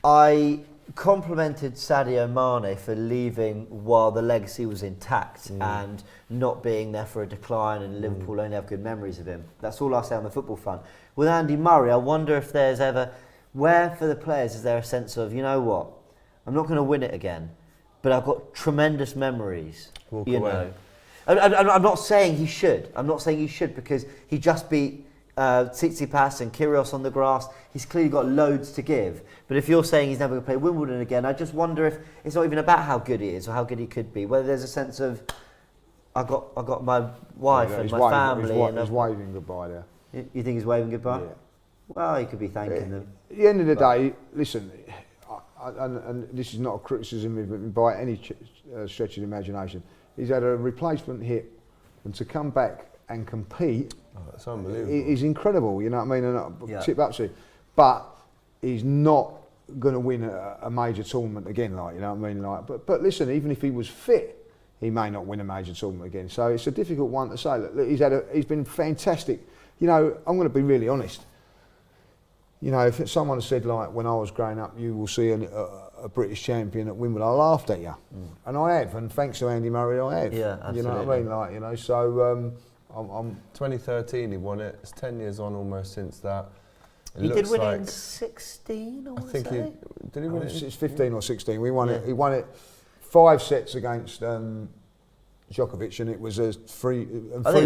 I complimented Sadio Mane for leaving while the legacy was intact and not being there for a decline, and Liverpool only have good memories of him. That's all I say on the football front. With Andy Murray, I wonder if there's ever, where for the players is there a sense of, you know what, I'm not going to win it again, but I've got tremendous memories. Walk you away. know. I'm not saying he should. I'm not saying he should, because he just beat Tsitsipas and Kyrgios on the grass. He's clearly got loads to give. But if you're saying he's never going to play Wimbledon again, I just wonder if it's not even about how good he is or how good he could be. Whether there's a sense of, I got my wife and He's my waving- family. He's waving goodbye there. You think he's waving goodbye? Yeah. Well, he could be thanking them. At the end of the day, listen, and this is not a criticism by any stretch of the imagination. He's had a replacement hip, and to come back and compete Oh, it's unbelievable. is incredible. You know what I mean? And Yeah. tip up to him. But he's not going to win a major tournament again. Like, you know what I mean? Like, but listen, even if he was fit, he may not win a major tournament again. So it's a difficult one to say. Look, he's been fantastic. You know, I'm going to be really honest. You know, if someone had said, like, when I was growing up, you will see a British champion at Wimbledon, I laughed at you. And I have, and thanks to Andy Murray, I have. Yeah, absolutely. You know what I mean? Like, you know, so I'm 2013 he won it. It's 10 years on almost since that. It He did looks win like, it in 16, I I want to think say. did he win it? it's 15 or 16. We won it. Yeah. He won it 5 sets against Djokovic, and it was a three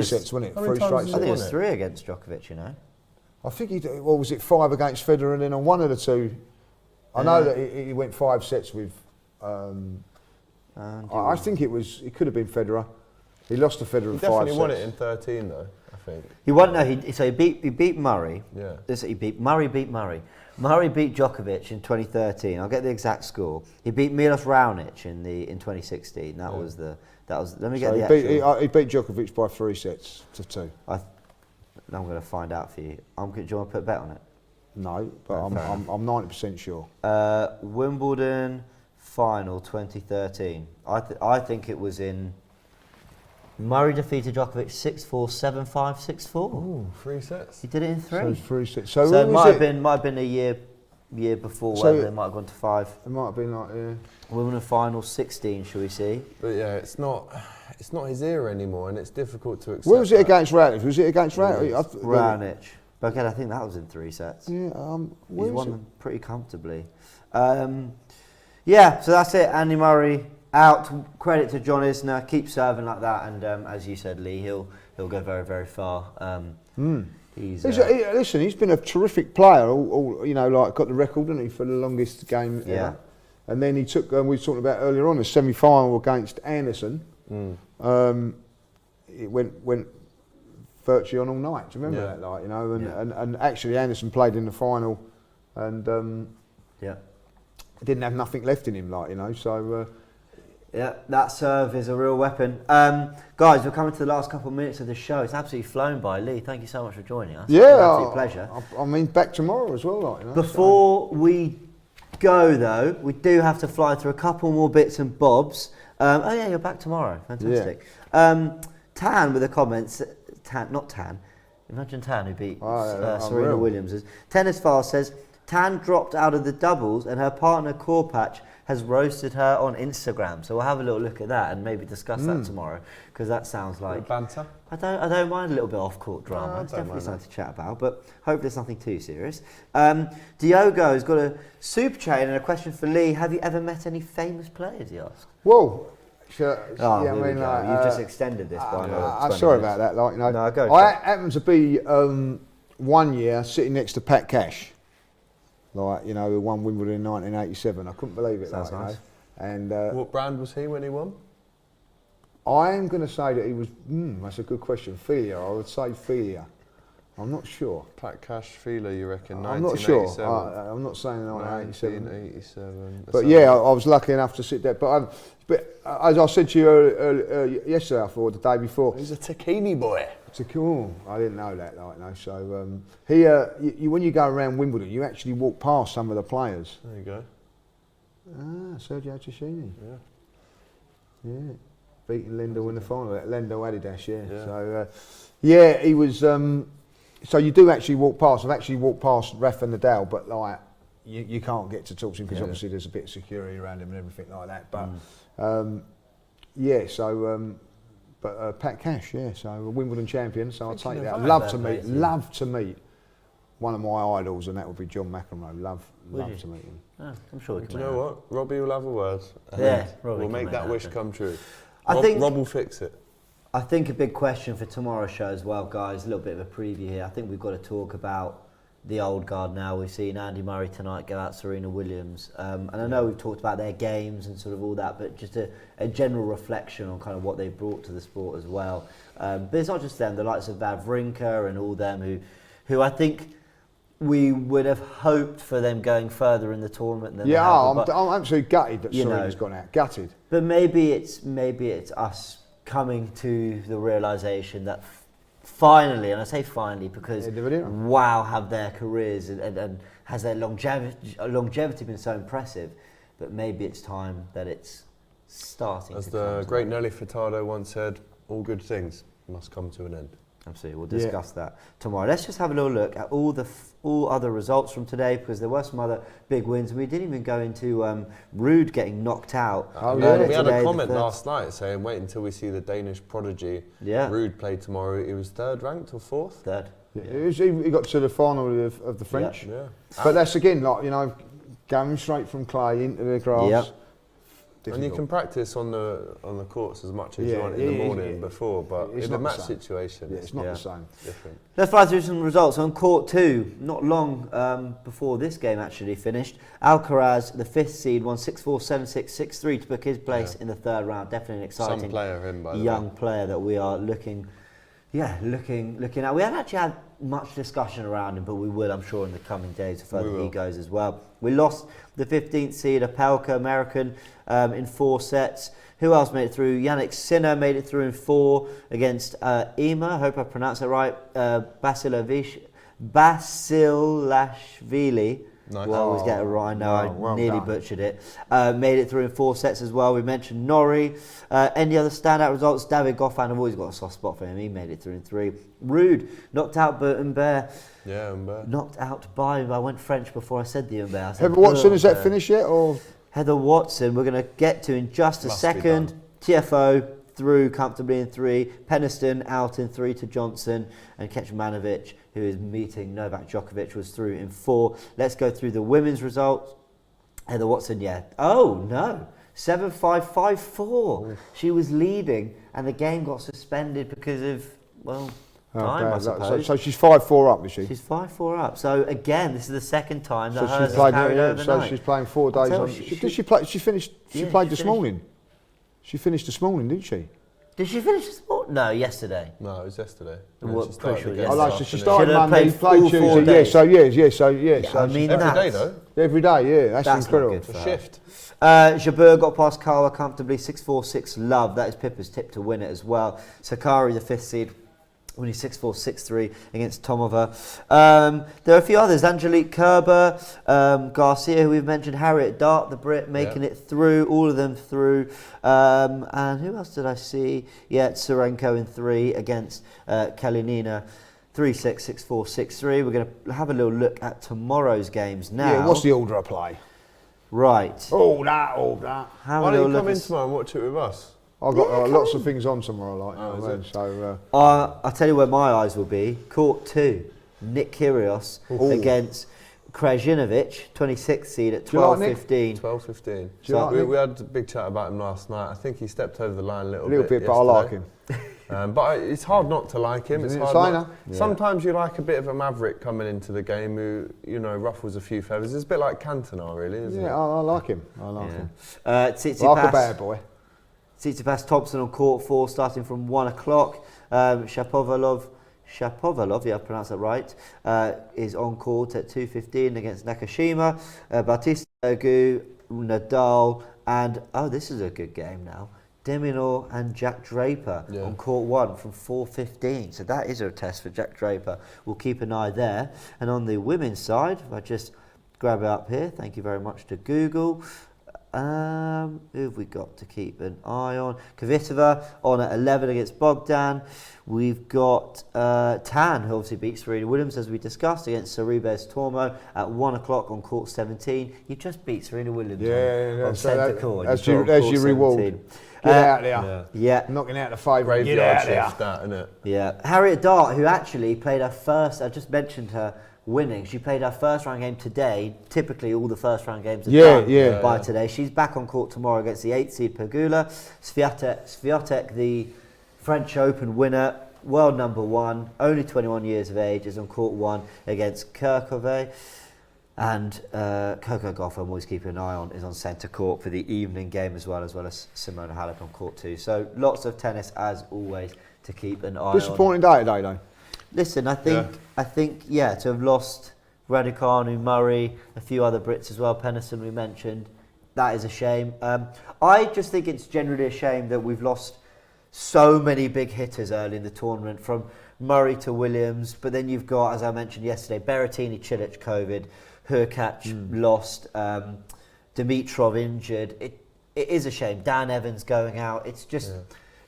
sets, wasn't it? How many 3 times straight has I he think it won was it? 3 against Djokovic, you know. I think he did, what was it, 5 against Federer, and then on one of the two, I know that he went 5 sets with. I think it could have been Federer. He lost to Federer He in 5 definitely sets. won it in 13 though, I think. He won. No, he beat Murray. Yeah. Murray beat Murray. Murray beat Djokovic in 2013. I'll get the exact score. He beat Milos Raonic in 2016. That was. Let me get So the actual. he beat Djokovic by 3 sets to 2. I'm going to find out for you. Do you want to put a bet on it? No, but I'm 90% sure. Wimbledon final 2013. I think it was in. Murray defeated Djokovic 6-4, 7-5, 6-4. Ooh, 3 sets. He did it in 3. So it's 3 sets. So who it was might have been a year before, So where they might have gone to 5. It might have been like, yeah. Wimbledon final 16, shall we see? But yeah, it's not his era anymore, and it's difficult to accept. Where was it that. against Raducanu? Was it against Raducanu? Raonic. But again, I think that was in 3 sets. Yeah, where He's was won it? them pretty comfortably. Yeah, so that's it. Andy Murray out. Credit to John Isner. Keep serving like that, and as you said, Lee, he'll go very, very far. Listen, he's been a terrific player. All you know, like got the record, didn't he, for the longest game Yeah. ever. And then he took, we were talking about earlier on, the semi-final against Anderson. It went virtually on all night. Do you remember that? Like, you know, and actually Anderson played in the final, and didn't have nothing left in him, like, you know. So yeah, that serve is a real weapon. Guys, we're coming to the last couple of minutes of the show. It's absolutely flown by. Lee, thank you so much for joining us. yeah, It's an absolute pleasure. I mean, back tomorrow as well, like, you know. Before we go, though, we do have to fly through a couple more bits and bobs. Oh yeah, you're back tomorrow. Fantastic. Tan with the comments. Not Tan. Imagine Tan, who beat Serena unreal. Williams. Tennis File says Tan dropped out of the doubles, and her partner Corpatch has roasted her on Instagram. So we'll have a little look at that and maybe discuss that tomorrow, because that sounds like banter. I don't mind a little bit off-court drama. No, It's I don't definitely mind something to chat about, but hopefully it's nothing too serious. Diogo's got a super chain and a question for Lee. Have you ever met any famous players, he asked. Whoa. Here we go. You've just extended this by another 20 I'm sorry minutes. about that. Like, you know, No, go. I happened to be 1 year sitting next to Pat Cash, like, you know, who won Wimbledon in 1987. I couldn't believe it. Sounds like, you nice. know. And What brand was he when he won? I'm going to say that he was. That's a good question. Filia. I would say Filia. I'm not sure. Pat Cash Feeler, you reckon? I'm not sure. 1987. I'm not saying 1987. 1987. But yeah, I was lucky enough to sit there. But as I said to you yesterday, I thought, the day before, He's a Taquini boy. I didn't know that, So when you go around Wimbledon, you actually walk past some of the players. There you go. Sergio Ciccini. Yeah. Beating Lendl in the final. Lendl Adidas, Yeah. So he was. So you do actually walk past. I've actually walked past Rafa Nadal, but like you can't get to talk to him because obviously there's a bit of security around him and everything like that. But But Pat Cash, so a Wimbledon champion. So I'll take that. I'd love to meet one of my idols, and that would be John McEnroe. Love to meet him. Oh, I'm sure we can. Do you know what? Robbie will have a word. Yeah, we'll make that wish come true. I think Rob will fix it. I think a big question for tomorrow's show as well, guys, a little bit of a preview here. I think we've got to talk about the old guard now. We've seen Andy Murray tonight go out Serena Williams. And I know we've talked about their games and sort of all that, but just a general reflection on kind of what they've brought to the sport as well. But it's not just them, the likes of Wawrinka and all them who I think we would have hoped for them going further in the tournament than they have. I'm absolutely gutted that Serena's gone out. Gutted. But maybe it's us coming to the realisation that finally, and I say finally because wow, have their careers and has their longevity been so impressive, but maybe it's time that it's starting. As the great Nelly Furtado once said, all good things must come to an end. Absolutely, we'll discuss that tomorrow. Let's just have a little look at all other results from today, because there were some other big wins. We didn't even go into Rude getting knocked out. We had a comment last night saying, wait until we see the Danish prodigy Rude play tomorrow. He was third ranked or fourth? Third. He got to the final of the French. Yeah. But that's again, going straight from clay into the grass. Yep. And you can practice on the courts as much as you want in the morning before, but in a match situation, it's not the same. Different. Let's fly through some results. On court 2, not long before this game actually finished, Alcaraz, the 5th seed, won 6-4, 7-6, 6-3 to book his place in the third round. Definitely an exciting young player that we are looking at. We haven't actually had much discussion around him, but we will, I'm sure, in the coming days the further he goes as well. We lost the 15th seed, Opelka, American, in 4 sets. Who else made it through? Yannick Sinner made it through in 4 against Ema, I hope I pronounced it right, Basilashvili. Nice. We'll always get it right. No, I nearly butchered it. Made it through in 4 sets as well. We mentioned Norrie. Any other standout results? David Goffin, I've always got a soft spot for him. He made it through in 3. Rude knocked out Humbert. Yeah, Humbert. Knocked out by, I went French before I said the Humbert. Heather Watson, is that finished yet? Or Heather Watson, we're going to get to in just a second. TFO through comfortably in 3. Peniston out in 3 to Johnson, and Kecmanovic, who is meeting Novak Djokovic, was through in 4. Let's go through the women's results. Heather Watson, 7-5, 5-4. She was leading, and the game got suspended because of, time, I suppose. So she's 5-4 up, is she? She's 5-4 up. So again, this is the second time that hers she's played carried overnight. So she's playing 4 days on. She played this morning. She finished this morning, didn't she? Did she finish this morning? No, yesterday. No, it was yesterday. She started Monday, played Tuesday. So I mean, every day though. Every day, that's incredible. It's a shift. Jabeur got past Kawa comfortably, 6-4, 6-love. That is Pippa's tip to win it as well. Sakari, the 5th seed, winning 6-4, 6-3 against Tomova. There are a few others. Angelique Kerber, Garcia, who we've mentioned, Harriet Dart, the Brit, making it through, all of them through. And who else did I see? Tsurenko in 3 against Kalinina. 3-6, 6-4, 6-3. We're going to have a little look at tomorrow's games now. Yeah, what's the order of play? Right. All that. Why don't you come in tomorrow and watch it with us? I've got lots of things on tomorrow, I'll tell you where my eyes will be. Court 2, Nick Kyrgios against Krajinovic, 26th seed at 12-15. 12-15. So we had a big chat about him last night. I think he stepped over the line a little bit but I like him. But it's hard not to like him. It's hard. Sometimes you like a bit of a maverick coming into the game who, ruffles a few feathers. It's a bit like Cantona, really, isn't it? I like him. Him. Tsitsipas, like a bad boy. Tsitsipas Thompson on court 4, starting from 1 o'clock. Shapovalov Shapovalov, yeah, I pronounced that right, is on court at 2:15 against Nakashima. Bautista Agut, Nadal, and this is a good game now. Deminor and Jack Draper on court 1 from 4:15. So that is a test for Jack Draper. We'll keep an eye there. And on the women's side, if I just grab it up here, thank you very much to Google. Who have we got to keep an eye on? Kvitova on at 11 against Bogdan. We've got Tan, who obviously beats Serena Williams, as we discussed, against Sorribes Tormo at 1 o'clock on court 17. You just beat Serena Williams on centre court. That's your reward. Get out there. Yeah. Knocking out the favourite. Graveyard Get out shift, there. that, isn't it? Yeah. Harriet Dart, who actually played her first, I just mentioned her winning. She played her first round game today. Typically, all the first round games are done by today. She's back on court tomorrow against the 8th seed Pegula. Swiatek, the French Open winner, world number 1, only 21 years of age, is on court 1 against Kirkove. And Coco Gauff, I'm always keeping an eye on, is on centre court for the evening game as well as Simona Halep on court 2. So lots of tennis as always to keep an eye on. Disappointing day today, though. Listen, I think to have lost Raducanu, Murray, a few other Brits as well, Pennison we mentioned, that is a shame. I just think it's generally a shame that we've lost so many big hitters early in the tournament, from Murray to Williams, but then you've got, as I mentioned yesterday, Berrettini, Cilic, COVID, Hurkacz lost, Dimitrov injured. It is a shame. Dan Evans going out. It's just,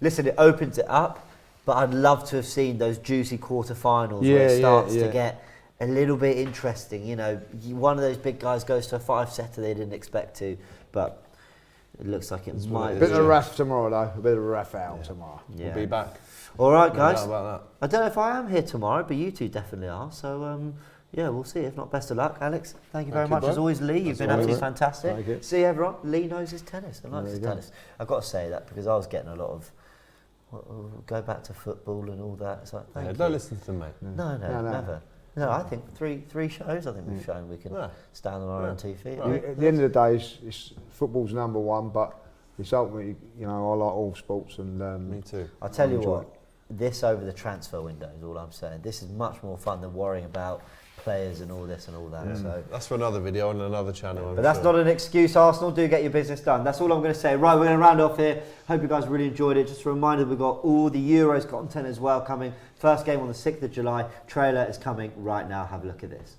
listen, it opens it up. But I'd love to have seen those juicy quarterfinals where it starts to get a little bit interesting. You know, one of those big guys goes to a 5-setter they didn't expect to, but it looks like it might. A bit of a rough tomorrow, though. A bit of a rough out tomorrow. Yeah. We'll be back. All right, guys. No doubt about that. I don't know if I am here tomorrow, but you two definitely are. So, we'll see. If not, best of luck. Alex, thank you very much. As always, Lee, you've been absolutely fantastic. See everyone. Lee knows his tennis and likes his tennis. I've got to say that because I was getting a lot of go back to football and all that. It's like, thank you. Don't listen to them, mate. No, never. No, I think three shows I think we've shown we can stand on our own 2 feet. At the end of the day, it's football's number 1, but it's ultimately, I like all sports. And me too. I'll tell you what, this over the transfer window is all I'm saying. This is much more fun than worrying about players and all this and all that. So that's for another video on another channel. But that's not an excuse. Arsenal, do get your business done. That's all I'm going to say. Right, we're going to round off here. Hope you guys really enjoyed it. Just a reminder, we've got all the Euros content as well coming. First game on the 6th of July. Trailer is coming right now. Have a look at this.